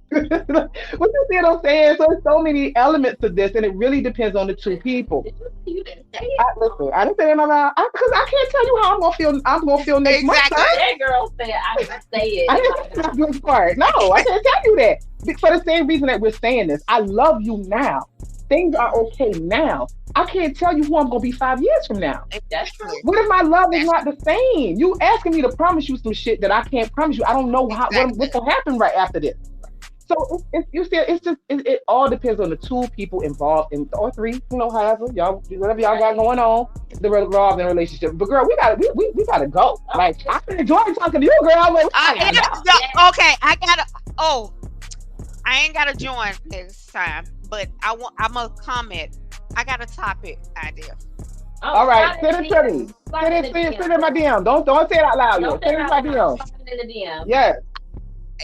What you see what I'm saying? So there's so many elements to this, and it really depends on the two people. Did you didn't say it? Listen, I didn't say that in my mouth because I can't tell you how I'm gonna feel. I'm gonna feel next month. Exactly. Son. That girl said I didn't say it. I didn't say that good part. No, I can't tell you that. For the same reason that we're saying this. I love you now. Things are Mhm. okay now. I can't tell you who I'm gonna be 5 years from now. That's true. Exactly. What if my love is That's not the same? You asking me to promise you some shit that I can't promise you. I don't know exactly. what's gonna happen right after this. So you see, it's just it all depends on the two people involved in or three, you know, however y'all whatever y'all got going on, involved in a relationship. But girl, we gotta go. Like I enjoy talking to you, girl. I'm like, I gotta go. Okay. I I ain't gotta join this time, but I'm a comment. I got a topic idea. All Oh, right, slide send in it the to DM. me. Slide in the Send it in my DM. DM. Don't say it out loud Don't yet. say Send it in that my out loud. DM. Slide it in the DM. Yes.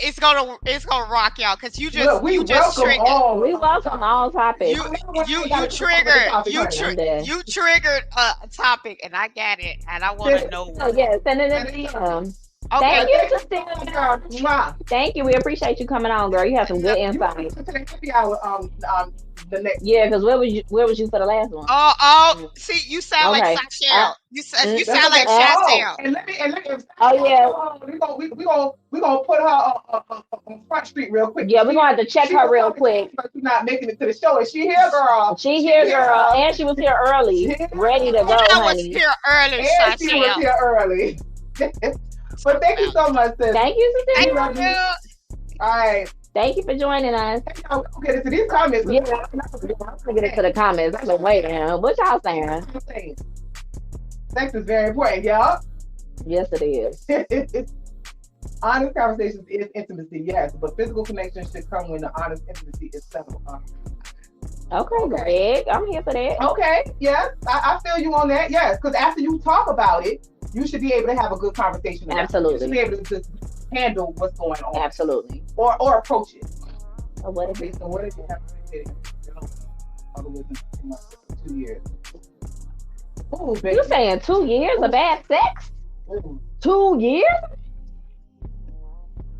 It's gonna rock y'all because Look, we you just welcome triggered all. We welcome all topics. you I love when I ain't you gotta come up with a triggered topic, honey. I'm dead. you triggered a topic and I got it and I want to Send know. Oh yeah, send it in send the it to me. DM. Okay, Thank you, Thank you so much, Christina. girl. Mwah. Thank you. We appreciate you coming on, girl. You have some good You want to insight. listen to the happy hour the next Yeah, because where was you for the last one? see, you sound like Okay. Sashel. You That's sound like okay. Oh, Chantel. and let me Oh yeah. we gonna put her on Front Street real quick. Yeah, we're gonna have to check She her was real talking to me, quick. but she's not making it to the show. Is she here, girl? She She here, here. girl, and she was here She early, here. ready to go, I was honey. here early, And she was Sashel. here early. But Talk thank you about so much, sis. Thank you, thank We Cecilia. love you. you. All right. Thank you for joining us. Hey, y'all, we'll get into these comments. Yeah, I'm gonna get into the comments. I've been waiting. What y'all saying? Sex is very important, y'all. Yes, it is. Honest conversations is intimacy, yes, but physical connection should come when the honest intimacy is settled. Okay, Greg, I'm here for that. Okay, yes, I feel you on that, yes, because after you talk about it, you should be able to have a good conversation about it. You should Absolutely. be able to just handle what's going on Absolutely. or approach it. So what if Okay, so what if you have to say otherwise in 2 years? Ooh, baby. you saying 2 years of bad sex? Ooh. 2 years?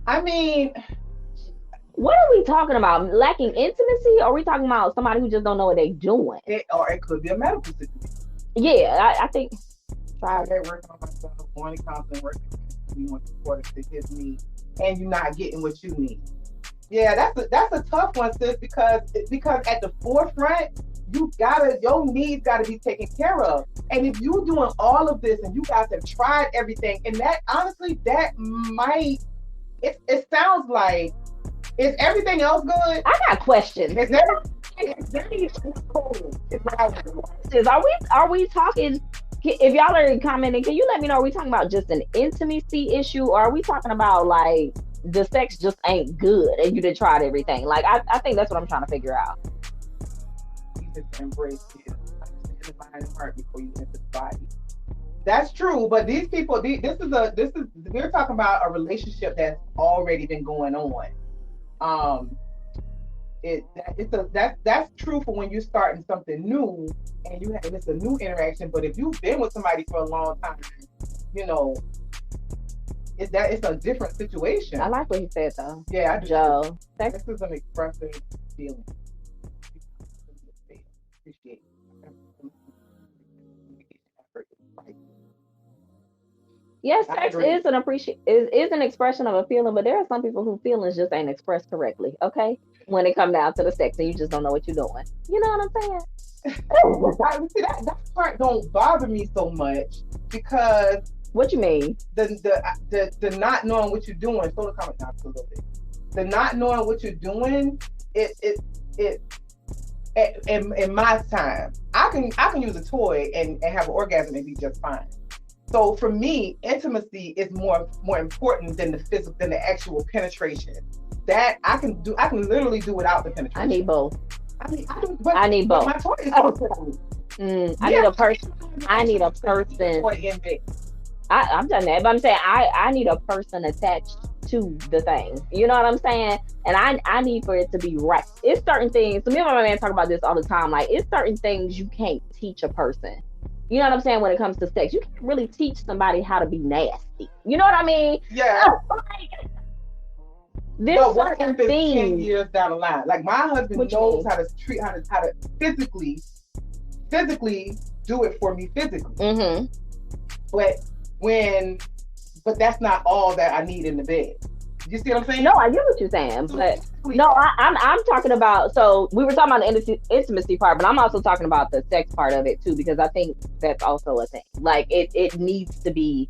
I mean, What are we talking about? Lacking intimacy? Or are we talking about somebody who just don't know what they're doing? or it could be a medical situation. Yeah, I think. I'm working on myself, going to counseling, working with you want support to his needs, and you're not getting what you need. Yeah, that's a tough one, sis, because at the forefront, your needs gotta be taken care of. And if you're doing all of this and you guys have tried everything, and that honestly, that might it sounds like, is everything else good? I got questions. Is everything cool? Is what I want. Are we talking? If y'all are commenting, can you let me know? Are we talking about just an intimacy issue, or are we talking about like the sex just ain't good and you done tried everything? Like I think that's what I'm trying to figure out. You just embrace it. Understand the mind and heart before you enter the body. That's true, but these people, we're talking about a relationship that's already been going on. That's true for when you're starting something new and it's a new interaction. But if you've been with somebody for a long time, you know, it's a different situation. I like what he said though. Yeah, I do. Joe, This is an expressive feeling. Appreciate yes, I sex agree. is an expression of a feeling, but there are some people who feelings just ain't expressed correctly. Okay, when it comes down to the sex, and you just don't know what you're doing. You know what I'm saying? See, that part don't bother me so much because What you mean? the not knowing what you're doing. So the comment down a little bit. The not knowing what you're doing, it in my time, I can use a toy and have an orgasm and be just fine. So for me, intimacy is more important than the actual penetration. That I can literally do without the penetration. I need both. I need both. My toy is also. I need a person. I need a person. I've done that, but I'm saying I need a person attached to the thing. You know what I'm saying? And I need for it to be right. It's certain things. So me and my man talk about this all the time. Like, it's certain things you can't teach a person. You know what I'm saying? When it comes to sex, you can't really teach somebody how to be nasty. You know what I mean? Yeah. But what if it's 10 years down the line? Like, my husband knows how to treat, how to physically do it for me physically. Mm-hmm. But that's not all that I need in the bed. You see what I'm saying? No, I get what you're saying, but no, I'm talking about. So we were talking about the intimacy part, but I'm also talking about the sex part of it too, because I think that's also a thing. Like, it needs to be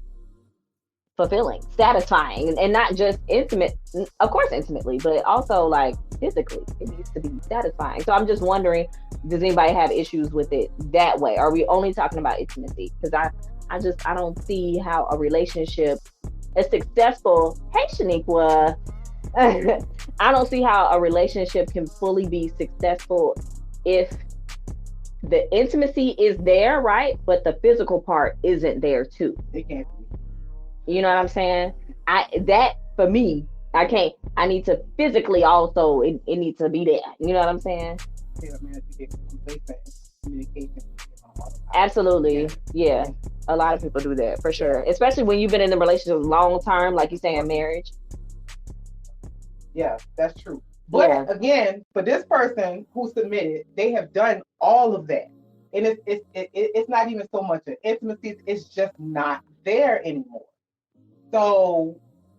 fulfilling, satisfying, and not just intimate. Of course, intimately, but also like physically, it needs to be satisfying. So I'm just wondering, does anybody have issues with it that way? Are we only talking about intimacy? Because I don't see how a relationship is successful. Hey, Shaniqua, I don't see how a relationship can fully be successful if the intimacy is there, right? But the physical part isn't there too. It can't be. You know what I'm saying? That for me, I can't. I need to physically also. It needs to be there. You know what I'm saying? Yeah, man, you get complacent communication. Absolutely. Yeah, Yeah. A lot of people do that for yeah, sure. Especially when you've been in a relationship long term, like you say in marriage. yeah, that's true. Yeah. But again, for this person who submitted, they have done all of that, and it's not even so much an intimacy; it's just not there anymore. So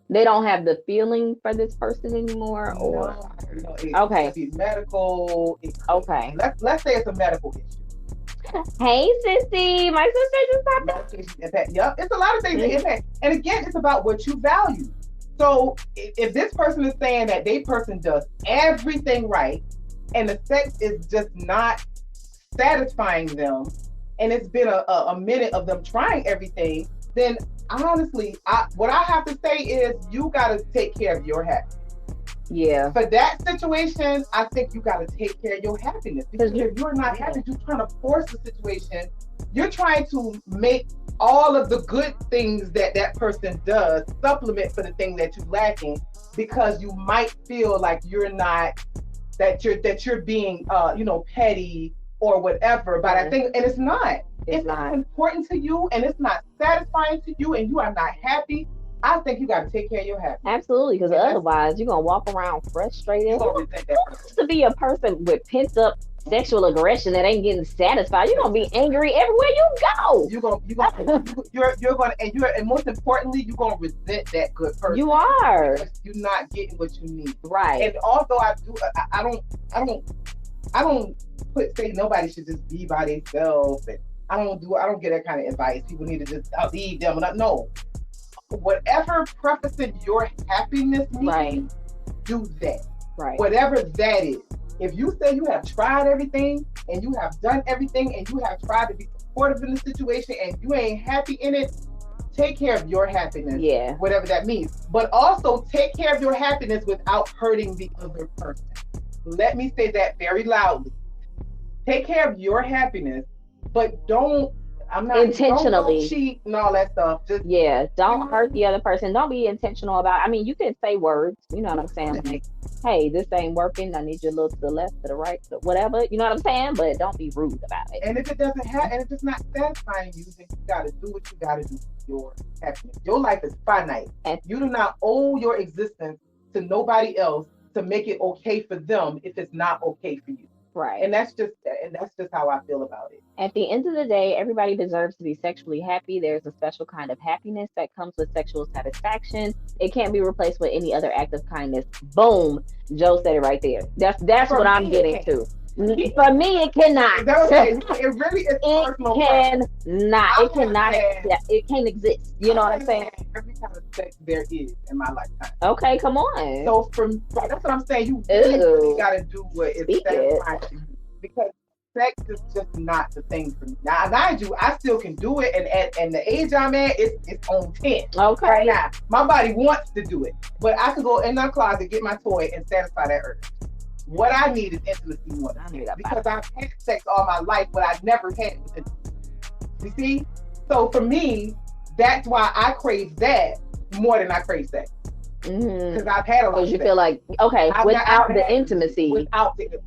They don't have the feeling for this person anymore, or no, it okay, could be medical. It could be. okay. Let's say it's a medical issue. Hey, sissy, my sister just popped Medication impact. Yep, it's a lot of things that in. impact. And again, it's about what you value. So if this person is saying that they person does everything right, and the sex is just not satisfying them, and it's been a minute of them trying everything, then honestly, what I have to say is you got to take care of your happiness. Yeah, For that situation, I think you got to take care of your happiness, because if you're not happy, you're trying to force the situation. You're trying to make all of the good things that that person does supplement for the thing that you're lacking, because you might feel like you're not, that you're being petty or whatever. But I think, and it's not. it's If it's not. important to you and it's not satisfying to you and you are not happy, I think you got to take care of your happiness. Absolutely, because And that's, otherwise you're gonna walk around frustrated. you're Who gonna resent that person. wants to be a person with pent up sexual aggression that ain't getting satisfied? You're gonna be angry everywhere you go. And most importantly, you're gonna resent that good person. You are Because you're not getting what you need. right. And although I don't say nobody should just be by themselves, and I don't get that kind of advice. People need to just leave them. No, whatever prefacing your happiness needs, Right. do that. Right. Whatever that is. If you say you have tried everything and you have done everything and you have tried to be supportive in the situation and you ain't happy in it, take care of your happiness, Yeah. whatever that means. But also take care of your happiness without hurting the other person. Let me say that very loudly. Take care of your happiness, but don't, Intentionally. don't cheat and all that stuff. Just, Yeah. Don't hurt the other person. Don't be intentional about. I mean, you can say words. You know what I'm saying? Like, hey, this ain't working. I need you to look to the left, to the right, to whatever. You know what I'm saying? But don't be rude about it. and if it doesn't have, and if it's not satisfying you, then you got to do what you got to do for your happiness. Your life is finite. And You do not owe your existence to nobody else to make it okay for them if it's not okay for you. right. And that's just how I feel about it. At the end of the day, everybody deserves to be sexually happy. There's a special kind of happiness that comes with sexual satisfaction. It can't be replaced with any other act of kindness. Boom. Joe said it right there. That's For what I'm me, getting it to. For me, it cannot. Is that okay? It really is It personal preference. cannot. I It cannot. understand. Yeah, it can't exist. You know what I'm saying? Every kind of sex there is in my lifetime. Okay, come on. So that's what I'm saying. You really got to do what is Speak it. satisfying to you, because sex is just not the thing for me. Now, mind you, I still can do it, and the age I'm at, it's on 10 Okay. right now. My body wants to do it, but I could go in my closet, get my toy, and satisfy that urge. What I need is intimacy more than I knew sex, that because I've had sex all my life, but I never had intimacy. You see? So for me, that's why I crave that more than I crave sex, Mm-hmm. because I've had a lot Because of you sex. feel like, okay, I've without the had intimacy.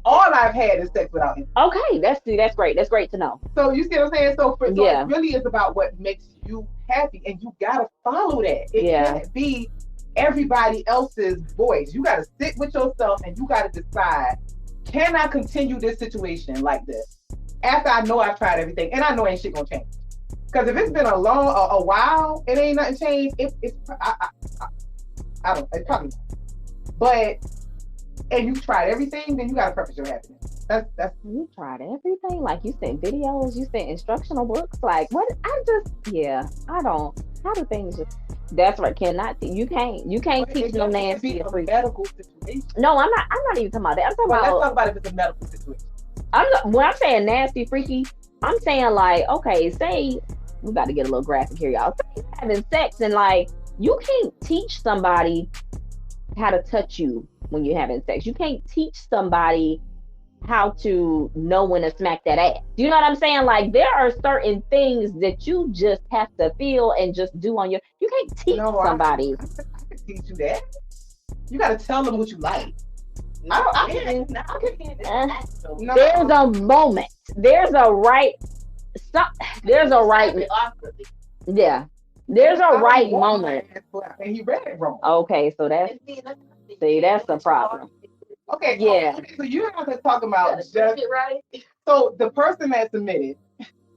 all I've had is sex without intimacy. Okay, that's great. That's great to know. So you see what I'm saying? So Yeah. it really is about what makes you happy, and you gotta follow that. It Yeah. can't be everybody else's voice. You gotta sit with yourself and you gotta decide, can I continue this situation like this after I know I've tried everything and I know ain't shit gonna change? Because if it's been a while, it ain't nothing changed. I don't. It's probably not. But and you've tried everything, then you gotta preface your happiness. That's You tried everything. Like you sent videos, you sent instructional books. Like what? I don't. How do things just? That's right. You can't but teach it no doesn't have to nasty be or a freaky. medical situation. No, I'm not even talking about that. I'm talking Well, let's about talk about if it's a medical situation. when I'm saying nasty, freaky. I'm saying like, okay, say we about to get a little graphic here, y'all. Say you're having sex and like you can't teach somebody how to touch you when you're having sex. You can't teach somebody how to know when to smack that ass. You know what I'm saying? Like there are certain things that you just have to feel and just do on your. You can't teach No, somebody. I can teach you that. You got to tell them what you like. No, There's a moment. There's a right. Some, there's a right. Yeah. There's a right moment. And he read it wrong. Okay, so that's see, that's the problem. Okay, Yeah. okay, so you have to talk about just right. So the person that submitted.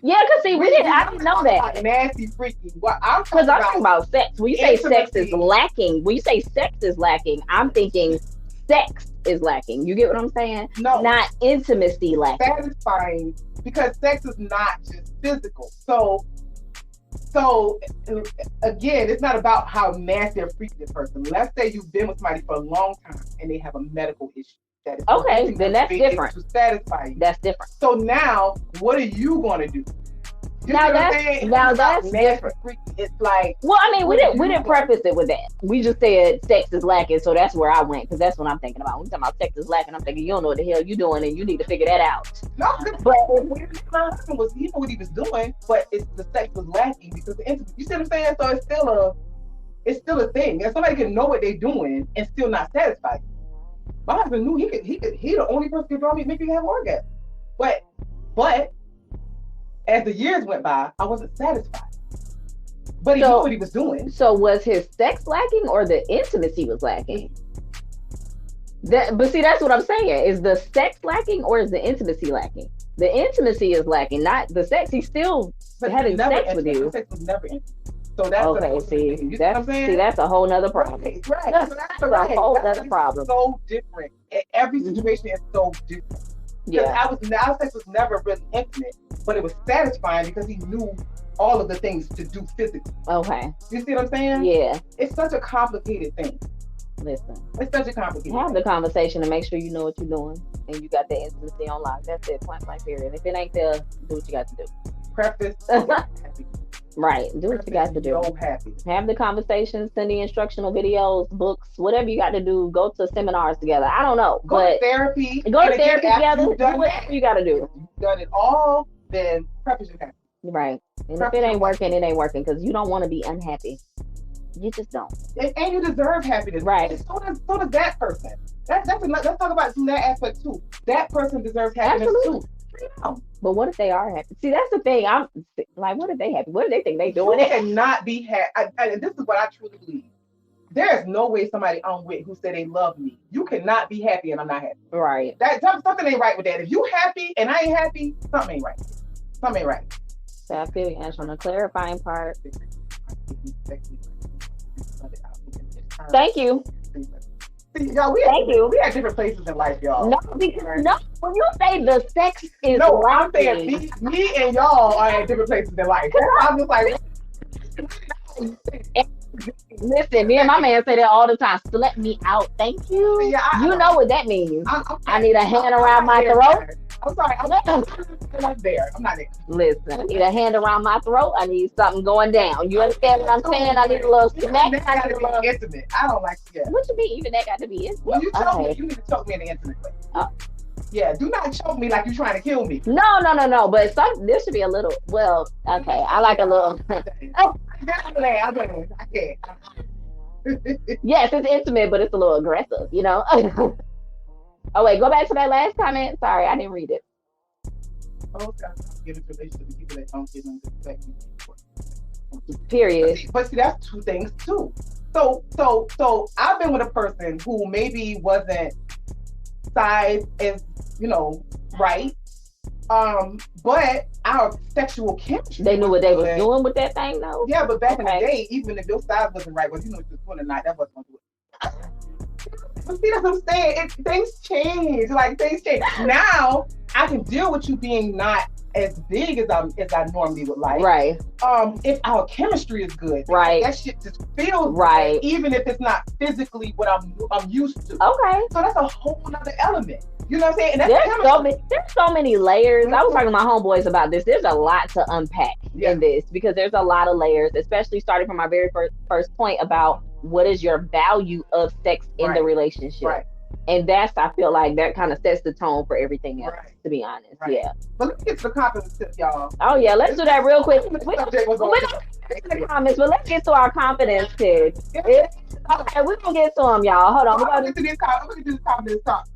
Yeah, cause see, I didn't know that. Nasty, freaky. What I'm Because I'm talking about sex. When you say sex is intimacy. lacking, when you say sex is lacking, I'm thinking sex is lacking. You get what I'm saying? No. Not intimacy lacking. Satisfying, because sex is not just physical. So again, it's not about how nasty or freaky this person. Let's say you've been with somebody for a long time and they have a medical issue that is Okay, then that's different. to satisfy you. That's different. So now, what are you going to do? You Now see what I'm that's saying? now It's not that's nasty or different. freaky. It's like, Well, I mean, we what are didn't you preface it with that. We just said sex is lacking, so that's where I went because that's what I'm thinking about. When we talking about sex is lacking, I'm thinking you don't know what the hell you doing and you need to figure that out. no, But my husband was, he knew what he was doing, but it's the sex was lacking because the intimacy. You see what I'm saying? So it's still a thing. And somebody can know what they're doing and still not satisfied. My husband knew he the only person who could probably make me have orgasm. But as the years went by, I wasn't satisfied. But he knew what he was doing. So was his sex lacking or the intimacy was lacking? But see, that's what I'm saying. Is the sex lacking or is the intimacy lacking? The intimacy is lacking, not the sex. He's still having sex with you. The sex was never intimate. So that's okay. See, that's a whole nother problem. Right. That's a whole other problem. So different. Every situation is so different. Yeah. Our sex was never really intimate, but it was satisfying because he knew all of the things to do physically. Okay. You see what I'm saying? Yeah. It's such a complicated thing. Listen. It's such a complicated Have thing. the conversation and make sure you know what you're doing and you got the intimacy on lock. That's it. Point blank period. If it ain't there, do what you got to do. Preface. Right. Do what you got to do. So happy. Have the conversation, send the instructional videos, books, whatever you got to do. Go to seminars together. I don't know. Go to therapy. Go to therapy together. Do whatever you got to do. If you've done it all, then preface your happy. Right. And if it ain't working, it ain't working because you don't want to be unhappy. You just don't. And you deserve happiness. Right. So does that person. Let's talk about that aspect too. That person deserves happiness Absolutely. too. But what if they are happy? See, that's the thing. I'm like, what if they happy? What if they think they doing You it? cannot be happy. And this is what I truly believe. There is no way somebody I'm with who said they love me. You cannot be happy and I'm not happy. Right. Something ain't right with that. If you happy and I ain't happy, something ain't right. Something ain't right. So I feel you, Ash, on the clarifying part. Thank you. See, y'all, we had different places in life, y'all. No, because when you say the sex is I'm saying me and y'all are at different places in life. I'm just like, listen, me and my man say that all the time. Let me out, thank you. See, you know what that means. I need a hand I'm around my throat. I'm sorry, I'm not there. I'm not there. Listen, I need a hand around my throat. I need something going down. You understand what I'm saying? I need a little smack. That gotta be intimate. I don't like that. What you mean? Even that got to be intimate? When you choke me, you need to choke me in the intimate way. Yeah, do not choke me like you're trying to kill me. No. But this should be a little. Well, okay. I like a little. I can't. Yes, it's intimate, but it's a little aggressive. You know. Oh wait, go back to that last comment. Sorry, I didn't read it. Oh, God, give it relationship to people that don't give them respect. Period. But see, that's two things too. So I've been with a person who maybe wasn't size as right. But our sexual chemistry. They knew what they was doing with that thing, though. Yeah, but back in the day, even if your size wasn't right, whether you know what you're doing or not, that wasn't gonna do it. But see, that's what I'm saying. Things change. Like things change. Now I can deal with you being not as big as I normally would like. Right. If our chemistry is good, Right. that shit just feels Right. good, even if it's not physically what I'm used to. Okay. So that's a whole nother element. You know what I'm saying? And that's There's so many layers. I was talking to my homeboys about this. There's a lot to unpack in this because there's a lot of layers, especially starting from my very first point about what is your value of sex in the relationship. Right. And that's, I feel like that kind of sets the tone for everything else, to be honest. Right. Yeah. But let's get to the confidence tip, y'all. Oh, yeah. Let's do that real quick. We're going to the comments, but let's get to our confidence tip. Okay, we're going to get to them, y'all. Hold on. We're going to do this confidence talk.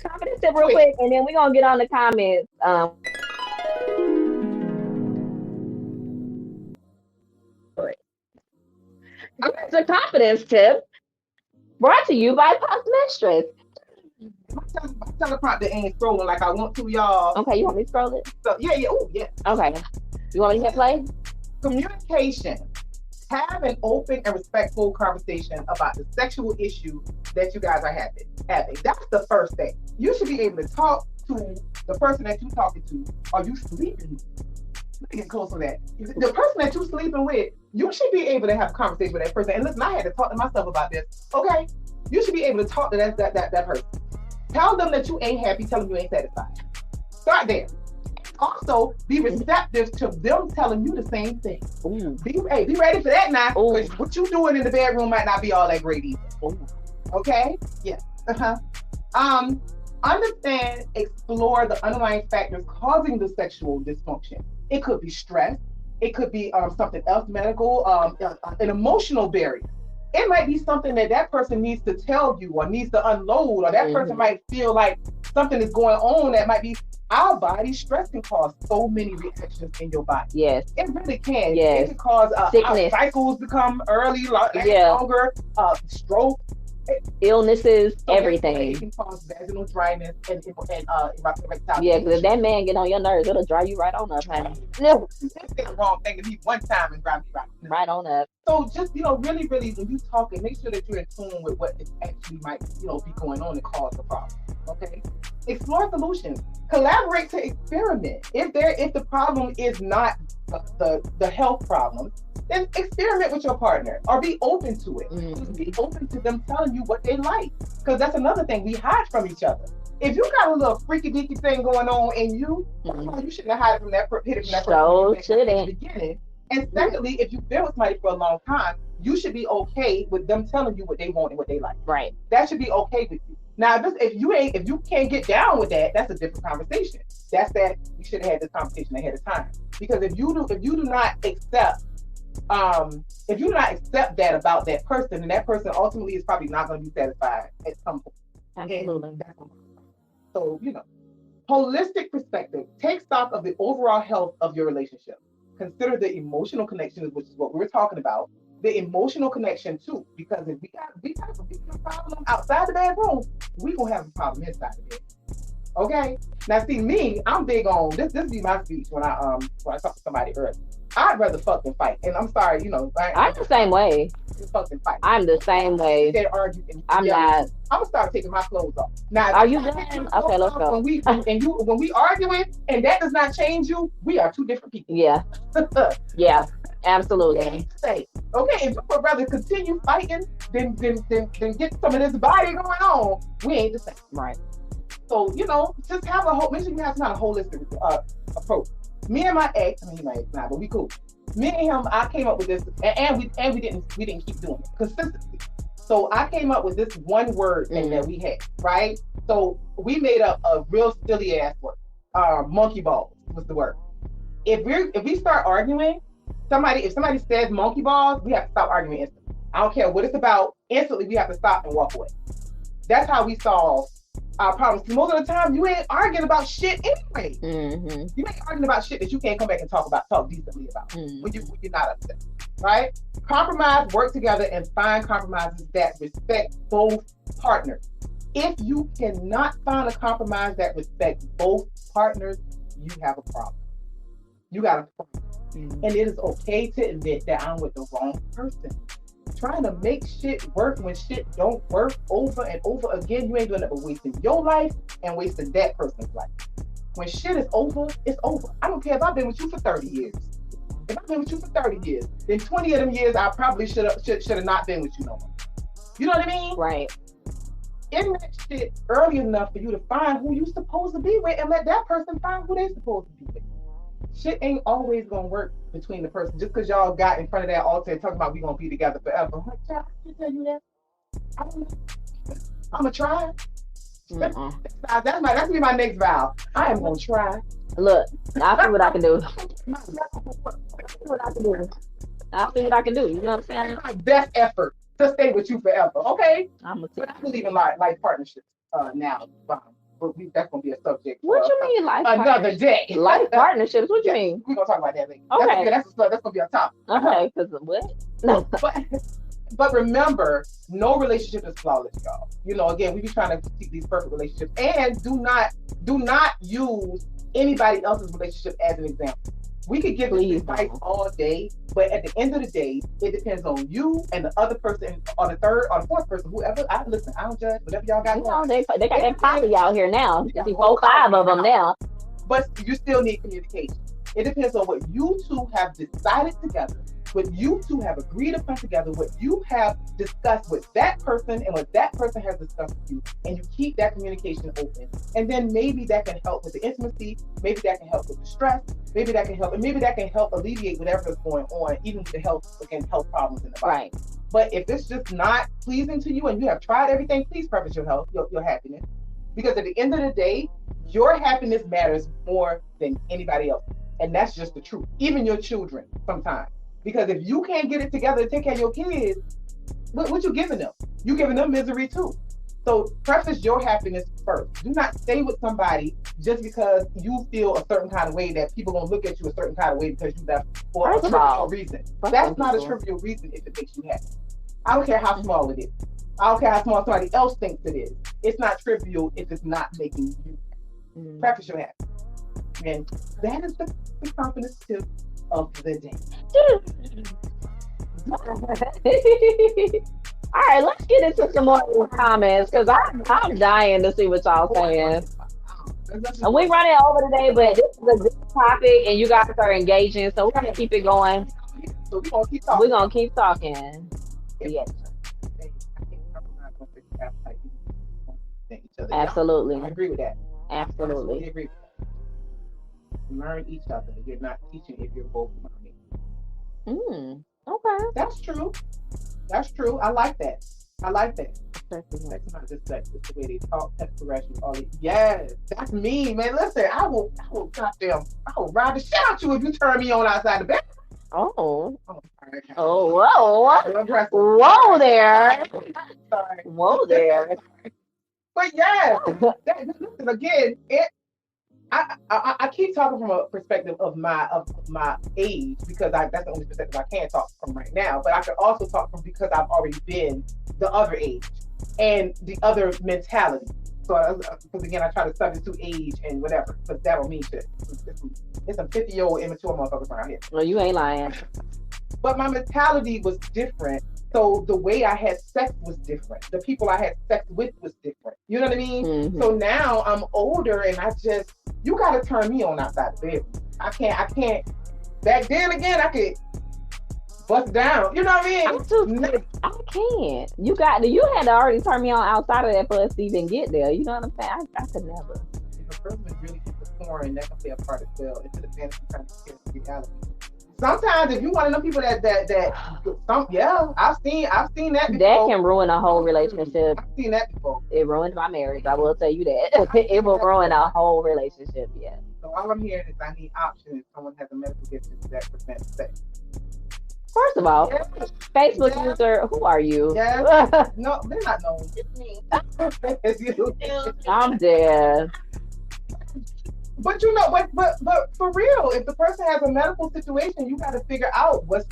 Confidence tip real quick, and then we're going to get on the comments. The confidence tip brought to you by Puff Mistress. My teleprompter ain't scrolling like I want to, y'all. Okay, you want me to scroll it? So yeah. Oh, yeah. Okay. You want me to hit play? Communication. Have an open and respectful conversation about the sexual issue that you guys are having. That's the first thing. You should be able to talk to the person that you're talking to. Are you sleeping? Get close to that. The person that you're sleeping with, you should be able to have a conversation with that person. And listen, I had to talk to myself about this. Okay, you should be able to talk to that person. Tell them that you ain't happy. Tell them you ain't satisfied. Start there. Also, be receptive to them telling you the same thing. Be ready for that now, because what you doing in the bedroom might not be all that great either. Okay? Yeah. Understand, explore the underlying factors causing the sexual dysfunction. It could be stress. It could be something else, medical, an emotional barrier. It might be something that person needs to tell you or needs to unload, or that person might feel like something is going on that might be. Our body stress can cause so many reactions in your body. Yes. It really can. Yes. It can cause sickness. Our cycles become early, longer, stroke. Illnesses, everything. It can cause vaginal dryness and erectile. Yeah, because if that man get on your nerves, it'll dry you right on up, honey. No, you say the wrong thing to me one time and drive me right on up. So just, really, really, when you talking, make sure that you're in tune with what actually might, be going on and cause the problem. Okay? Explore solutions. Collaborate to experiment. If the problem is not the health problem, then experiment with your partner or be open to it. Just be open to them telling you what they like. Because that's another thing. We hide from each other. If you got a little freaky deaky thing going on in you, you shouldn't have hid it from that person in the beginning. And secondly, if you've been with somebody for a long time, you should be okay with them telling you what they want and what they like. Right. That should be okay with you. Now, if you can't get down with that, that's a different conversation. That's that you should have had this conversation ahead of time. Because if you do not accept that about that person, then that person ultimately is probably not going to be satisfied at some point. Absolutely. So, holistic perspective. Take stock of the overall health of your relationship. Consider the emotional connection, which is what we were talking about. The emotional connection too, because if we got a problem outside the bedroom, we gonna have a problem inside the bedroom. Okay. Now, see me, I'm big on this. This be my speech when I talk to somebody early. I'd rather fuck than fight, and I'm sorry, I'm the same way. Fuck than fight. I'm the same way. They argue. I'm not. I'm gonna start taking my clothes off. Now, are you done? Okay, let's go. When we arguing, and that does not change you, we are two different people. Yeah. Yeah. Absolutely. Okay, if you would rather continue fighting than get some of this body going on, we ain't the same. Right. So, just have make sure you have some kind of holistic approach. Me and my ex, he my ex now, but we cool. Me and him, I came up with this, and we didn't keep doing it consistently. So I came up with this one word thing that we had, right? So we made up a real silly ass word. Monkey balls was the word. If we start arguing, if somebody says monkey balls, we have to stop arguing instantly. I don't care what it's about. Instantly, we have to stop and walk away. That's how we solve our problems. Because most of the time, you ain't arguing about shit anyway. You ain't arguing about shit that you can't come back and talk decently about when you're not upset, right? Compromise, work together, and find compromises that respect both partners. If you cannot find a compromise that respects both partners, you have a problem. You got a problem. And it is okay to admit that I'm with the wrong person. Trying to make shit work when shit don't work over and over again, you ain't doing it but wasting your life and wasting that person's life. When shit is over, it's over. I don't care if I've been with you for 30 years. If I've been with you for 30 years, then 20 of them years I probably should have not been with you no more. You know what I mean? Right. End that shit early enough for you to find who you supposed to be with and let that person find who they supposed to be with. Shit ain't always gonna work between the person just because y'all got in front of that altar and talking about we gonna be together forever. I'm like, child, I can tell you that. I don't know. I'm gonna try. That's be my next vow. I am gonna try. Look, I'll see what I can do. I'll see what I can do. I'll see what I can do. You know what I'm saying? My best effort to stay with you forever. Okay. I'm But I believe in like partnerships now. But that's gonna be a subject. What you mean, life another day? Life partnerships? What you mean? We're gonna talk about that later. Okay. That's gonna be a topic. Okay, because what? No. But remember, no relationship is flawless, y'all. You know, again, we be trying to keep these perfect relationships, and do not use anybody else's relationship as an example. We could give this advice all day, but at the end of the day, it depends on you and the other person, or the third, or the fourth person, whoever. I don't judge. Whatever y'all got. They got that poly out here now. You see 4, 5 of them now. But you still need communication. It depends on what you two have decided together, what you two have agreed upon together, what you have discussed with that person and what that person has discussed with you, and you keep that communication open. And then maybe that can help with the intimacy, maybe that can help with the stress, maybe that can help, and maybe that can help alleviate whatever is going on, even with the health problems in the body. Right. But if it's just not pleasing to you and you have tried everything, please preface your health, your happiness. Because at the end of the day, your happiness matters more than anybody else. And that's just the truth. Even your children sometimes. Because if you can't get it together to take care of your kids, what you giving them? You giving them misery too. So preface your happiness first. Do not stay with somebody just because you feel a certain kind of way that people gonna look at you a certain kind of way because you left for a trivial reason. That's not a trivial reason if it makes you happy. I don't care how small it is. I don't care how small somebody else thinks it is. It's not trivial if it's not making you happy. Preface your happiness. And that is the confidence tip of the day. All right, let's get into some more comments because I'm dying to see what y'all saying. And we're running over today, but this is a good topic and you guys are engaging, so we're gonna keep it going. So we're gonna keep talking. We're gonna keep talking. Yes. Absolutely. I agree with that. Absolutely. I agree with that. Learn each other. You're not teaching if you're both learning. Okay. That's true. That's true. I like that. That's not just sex. It's the way they talk, text, correction, all that. Yes, that's me, man. Listen, I will ride the shit out you if you turn me on outside the bed. Oh. Sorry. Whoa there. Sorry. Whoa there. But yeah, listen, again, I keep talking from a perspective of my age because that's the only perspective I can talk from right now. But I can also talk from because I've already been the other age and the other mentality. So because again, I try to substitute age and whatever, because that don't mean shit. It's some 50-year-old immature motherfuckers around here. Well, you ain't lying. But my mentality was different. So the way I had sex was different. The people I had sex with was different. You know what I mean? Mm-hmm. So now I'm older and you gotta turn me on outside the bed. I can't. Back then again, I could bust down. You know what I mean? I can't. You had to already turn me on outside of that for us to even get there. You know what I'm saying? I could never. If a person is really into porn, that can play a part as well into the fantasy trying to scare the reality. Sometimes, if you want to know people I've seen that before. That can ruin a whole relationship. I've seen that before. It ruined my marriage. I will tell you that. It will ruin a whole relationship. Yeah. So all I'm hearing is I need options if someone has a medical condition that prevents sex. First of all, Facebook user, who are you? Yeah. No, they're not known. It's me. It's you. I'm dead. But but for real, if the person has a medical situation, you got to figure out what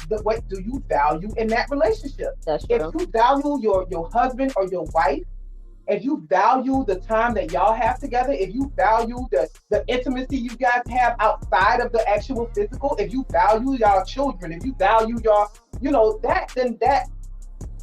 do you value in that relationship. That's true. If you value your husband or your wife, if you value the time that y'all have together, if you value the intimacy you guys have outside of the actual physical, if you value y'all children, if you value y'all, then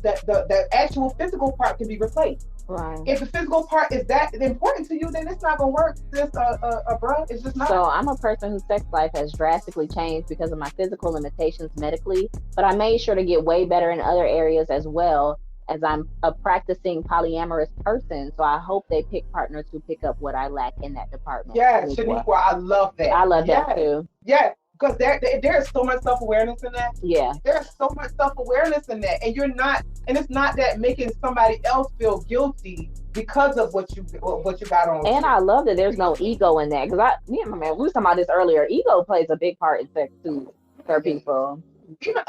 the actual physical part can be replaced. Right. If the physical part is that important to you, then it's not gonna work, sis, bro. It's just So not. I'm a person whose sex life has drastically changed because of my physical limitations medically, but I made sure to get way better in other areas as well, as I'm a practicing polyamorous person. So I hope they pick partners who pick up what I lack in that department Yes, as well. Shaniqua, I love that. I love that Yes, too. yes, because there's so much self awareness in that. Yeah. There's so much self awareness in that, and you're not, and it's not that making somebody else feel guilty because of what you got on And you. I love that there's no ego in that because me and my man, we was talking about this earlier. Ego plays a big part in sex too for people. Even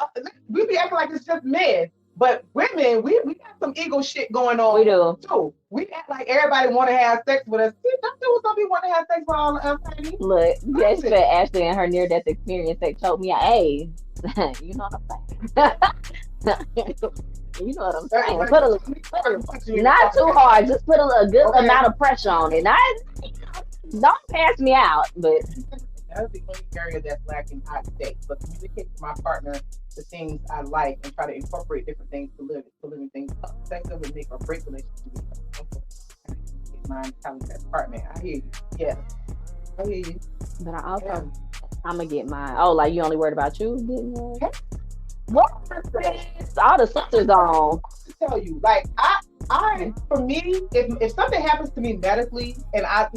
we be acting like it's just men, but women, we got some ego shit going We on do. too. We act like everybody want to have sex with us. See, don't do what some people want to have sex with all of us, honey. Look, yes, Listen. but Ashley and her near death experience that choked me out. Hey, you know what I'm saying? You know what I'm saying? Not too hard, just put a good Okay. amount of pressure on it. Not don't pass me out, but That's the only area that's lacking hot state. But communicate to my partner the things I like and try to incorporate different things to living things up. Sex doesn't make or break relationships. Mind telling that partner. I hear you. Yes. I hear you. but I also Yeah. I'm gonna get mine. Oh, like you only worried about you getting yours? Hey. What? All the sisters on. Tell you, like for me, if something happens to me medically, and I'm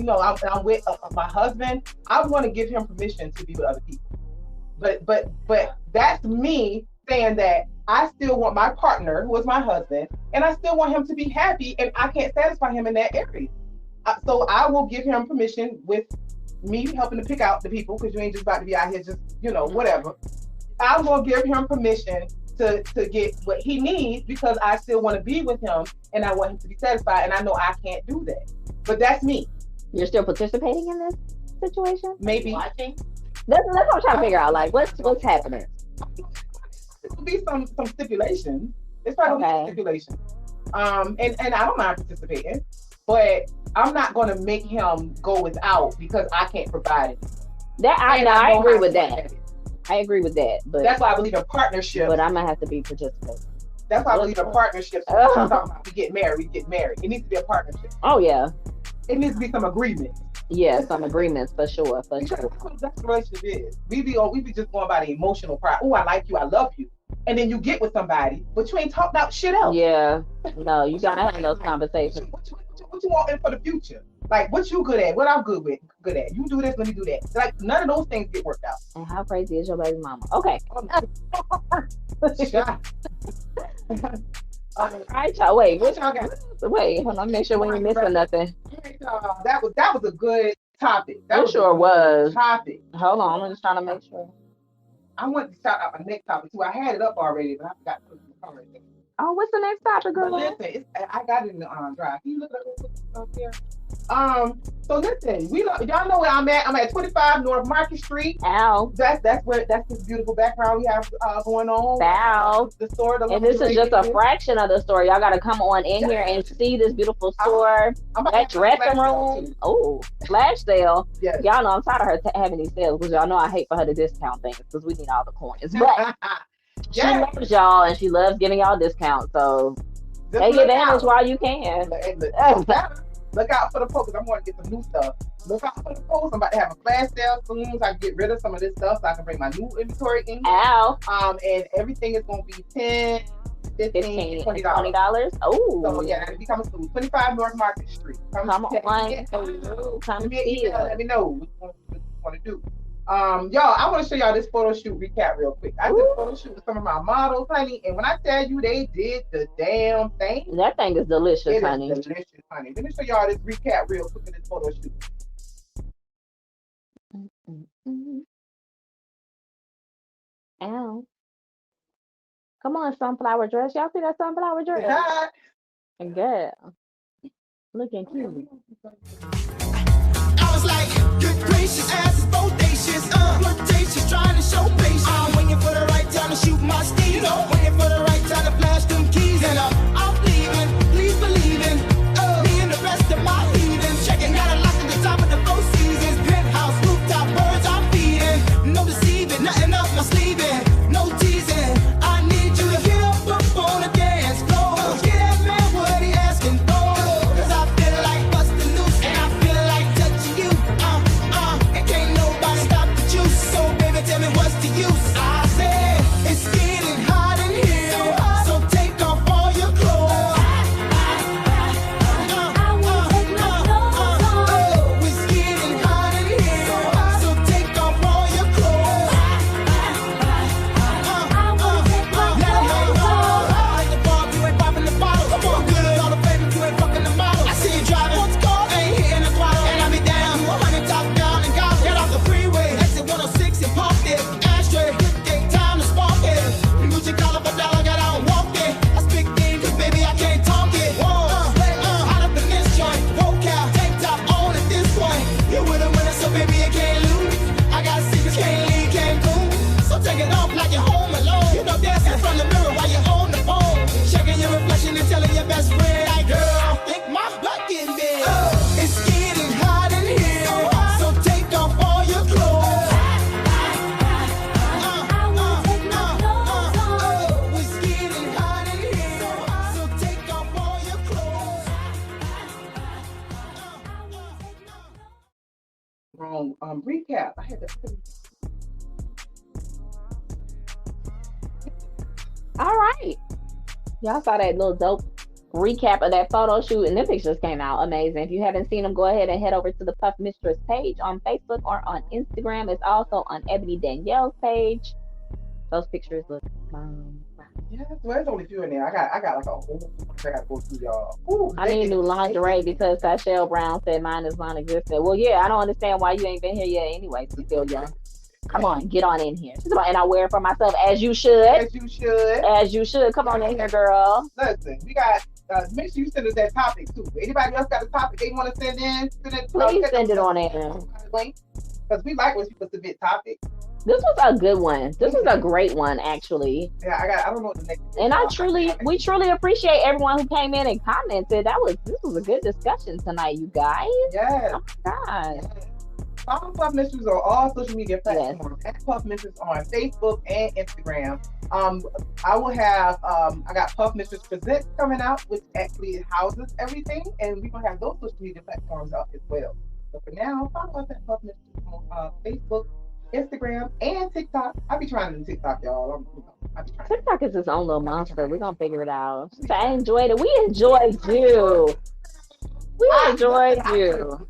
with my husband, I want to give him permission to be with other people. But that's me saying that I still want my partner, who is my husband, and I still want him to be happy, and I can't satisfy him in that area. So I will give him permission with me helping to pick out the people, because you ain't just about to be out here just whatever. I'm gonna give him permission to get what he needs because I still want to be with him and I want him to be satisfied, and I know I can't do that. But that's me. You're still participating in this situation? Maybe Watching. That's what I'm trying to figure out. Like, what's happening? it will be some stipulations. It's probably Okay. some stipulations. And I don't mind participating, but I'm not gonna make him go without because I can't provide it. That I And know. I know agree how with to that. provide it. I agree with that. But That's why I believe in partnership. but I'm gonna have to be participating. That's why I believe in partnerships. Oh. Talking about we get married, we get married. It needs to be a partnership. Oh yeah, It needs to be some agreement. yeah. Some agreements for sure. For Because sure. that's what a relationship is. We be just going by the emotional part. Oh, I like you, I love you. And then you get with somebody, but you ain't talked about shit else. Yeah. No, you gotta have those conversations. What you want in for the future? Like what you good at, what I'm good at. You do this, let me do that. Like none of those things get worked out. And how crazy is your baby mama? Okay. Shot. All right, y'all. Wait. What y'all got? Wait. Hold on. Make sure we ain't missing nothing. That was a good topic. That It was sure a good was. topic. Hold on. I'm just trying to make sure. I wanted to shout out my next topic too. I had it up already, but I forgot to put it in the car. Oh, what's the next topic, But girl? listen, I got it in the drive. Can you look it up real quick up there? So listen, y'all know where I'm at. I'm at 25 North Market Street. Ow. That's this beautiful background we have going on. Bow. The store. And this is just a fraction of the store. Y'all gotta come on in here and see this beautiful store. That dressing room. Oh, flash sale. Yes. Y'all know I'm tired of her having these sales because y'all know I hate for her to discount things because we need all the coins. But she Yes. loves y'all and she loves giving y'all discounts. So Just take look advantage out. while you can. Look out for the post, 'cause I'm going to get some new stuff. Look out for the post. I'm about to have a flash sale soon, so I can get rid of some of this stuff, so I can bring my new inventory in. Ow. And everything is going to be 10, 15, $20. $20. Oh. So yeah, that'll be coming soon. 25 North Market Street. Come on. Yeah. Come Send me an see email, it. let me know what you want to do. Y'all, I want to show y'all this photo shoot recap real quick. I did a photo shoot with some of my models, honey, and when I tell you they did the damn thing, That thing is delicious, it honey. is delicious, honey. Let me show y'all this recap real quick of this photo shoot. Mm-mm. Ow. Come on, sunflower dress. Y'all see that sunflower dress? Yeah. Girl. Looking cute. I was like, good gracious, ass is bodacious, flirtatious, trying to show patience. I'm waiting for the right time to shoot my steam, waiting for the right time to flash them keys, and I'm leaving, please believe in me and the rest of my heathens. Checking out a lock at the top of the Four Seasons, penthouse, rooftop, birds I'm feeding. No deceiving, nothing up my sleeve, no teasing. I need you to get up on the dance floor, get that man what he asking for. shake it off like you're home alone. You know, dancing in front of the mirror while you're on the phone. Checking your reflection and telling your best friend, like, girl, I think my butt getting big. It's getting hot in here, so take off all your clothes. It's getting hot in here, so take off all your clothes. Wrong. Recap. I had to. All right. Y'all saw that little dope recap of that photo shoot, and the pictures came out amazing. If you haven't seen them, go ahead and head over to the Puff Mistress page on Facebook or on Instagram. It's also on Ebony Danielle's page. Those pictures look Yeah, well, there's only a few in there. I got like a whole bunch I got to go through, y'all. Ooh, I need new lingerie because Sashelle Brown said mine is non-existent. Well, yeah, I don't understand why you ain't been here yet anyway, Cecilia. Come on, get on in here. And I wear it for myself, as you should. As you should. As you should. Come on in here, girl. Listen, we got, make sure you send us that topic too. Anybody else got a topic they want to send in? Please send it on in. Because we like when people submit topics. This was a good one. This was a great one, actually. Yeah, I don't know what the next. And we truly appreciate everyone who came in and commented. This was a good discussion tonight, you guys. Yes. Oh my God. Yes. Follow Puff Mistress on all social media platforms. At Puff Mistress on Facebook and Instagram. I will have I got Puff Mistress Presents coming out, which actually houses everything, and we're gonna have those social media platforms up as well. So for now, follow us at Puff Mistress on Facebook, Instagram, and TikTok. I be trying to do TikTok, y'all. I be trying. TikTok is its own little monster. We're gonna figure it out. So I enjoyed it. We enjoyed you. We enjoyed you.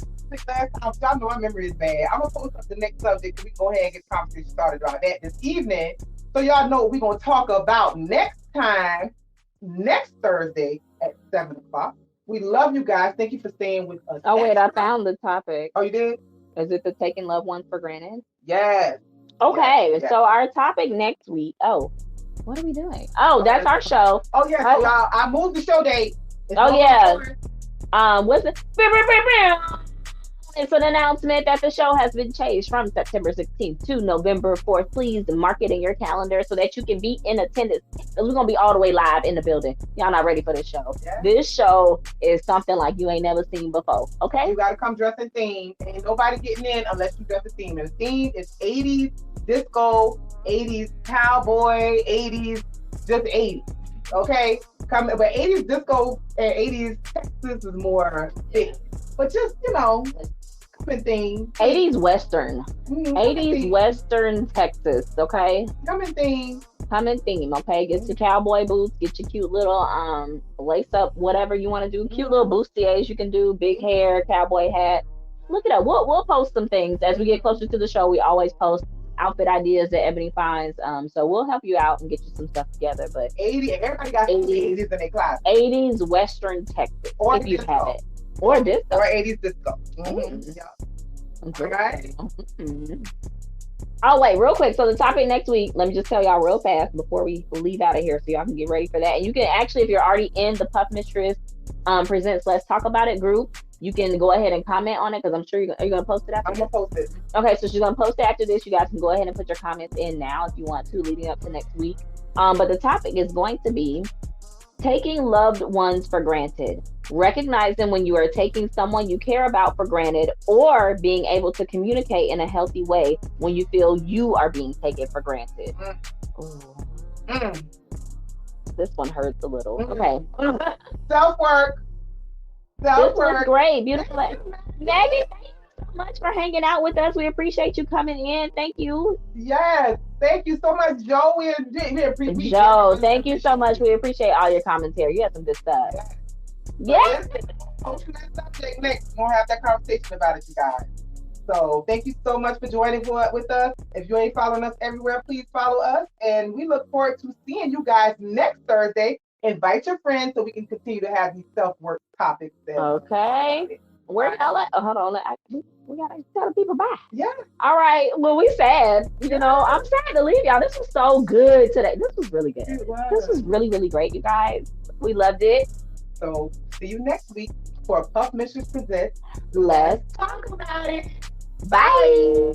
Last time, y'all know my memory is bad. I'm gonna post up the next subject. We go ahead and get the conversation started on that this evening, so y'all know what we're gonna talk about next time, next Thursday at 7:00. We love you guys. Thank you for staying with us. Oh wait, I found the topic. Oh, you did? Is it the taking loved ones for granted? Yes. Okay, Yes. so our topic next week. Oh, what are we doing? Oh, that's our show. Oh yeah, so y'all, I moved the show date. Oh yeah. What's it? It's an announcement that the show has been changed from September 16th to November 4th. Please mark it in your calendar so that you can be in attendance. We're going to be all the way live in the building. Y'all not ready for this show. Yeah. This show is something like you ain't never seen before. Okay? You got to come dressed in theme. Ain't nobody getting in unless you dress in theme. And the theme is 80s disco, 80s cowboy, 80s, just 80s. Okay? But 80s disco and 80s Texas is more big. But just, coming theme. 80s Western. 80s theme. Western Texas, okay? Coming theme. Coming theme, okay? Get your cowboy boots, get your cute little lace up, whatever you want to do. Cute little bustiers you can do, big hair, cowboy hat. Look it up. We'll post some things as we get closer to the show. We always post outfit ideas that Ebony finds. So we'll help you out and get you some stuff together. But 80, everybody got 80s in their closet. 80s Western Texas, or if you disco. have it. Or disco. Or 80s disco. Mm-hmm. Yeah. Okay. Right. Mm-hmm. Oh, wait, real quick. So the topic next week, let me just tell y'all real fast before we leave out of here so y'all can get ready for that. And you can actually, if you're already in the Puff Mistress Presents Let's Talk About It group, you can go ahead and comment on it because I'm sure are you going to post it after I'm going to post it. Okay, so she's going to post it after this. You guys can go ahead and put your comments in now if you want to, leading up to next week. But the topic is going to be taking loved ones for granted. Recognizing when you are taking someone you care about for granted, or being able to communicate in a healthy way when you feel you are being taken for granted. This one hurts a little. Okay. Self-work. This was great. Beautiful. Maggie, thank you so much for hanging out with us. We appreciate you coming in. Thank you. Yes. Thank you so much, Joe. We appreciate Joe, thank you so much. We appreciate all your commentary. You had some good stuff. Yes. Open that subject next. We'll have that conversation about it, you guys. So thank you so much for joining with us. If you ain't following us everywhere, please follow us. And we look forward to seeing you guys next Thursday. Invite your friends so we can continue to have these self-work topics. Okay. Where y'all at? Oh, hold on. We gotta tell the people bye. Yeah. All right. Well, we sad. I'm sad to leave y'all. This was so good today. This was really good. This was really, really great, you guys. We loved it. So see you next week for Puff Mistress Presents Let's Talk About It. Bye.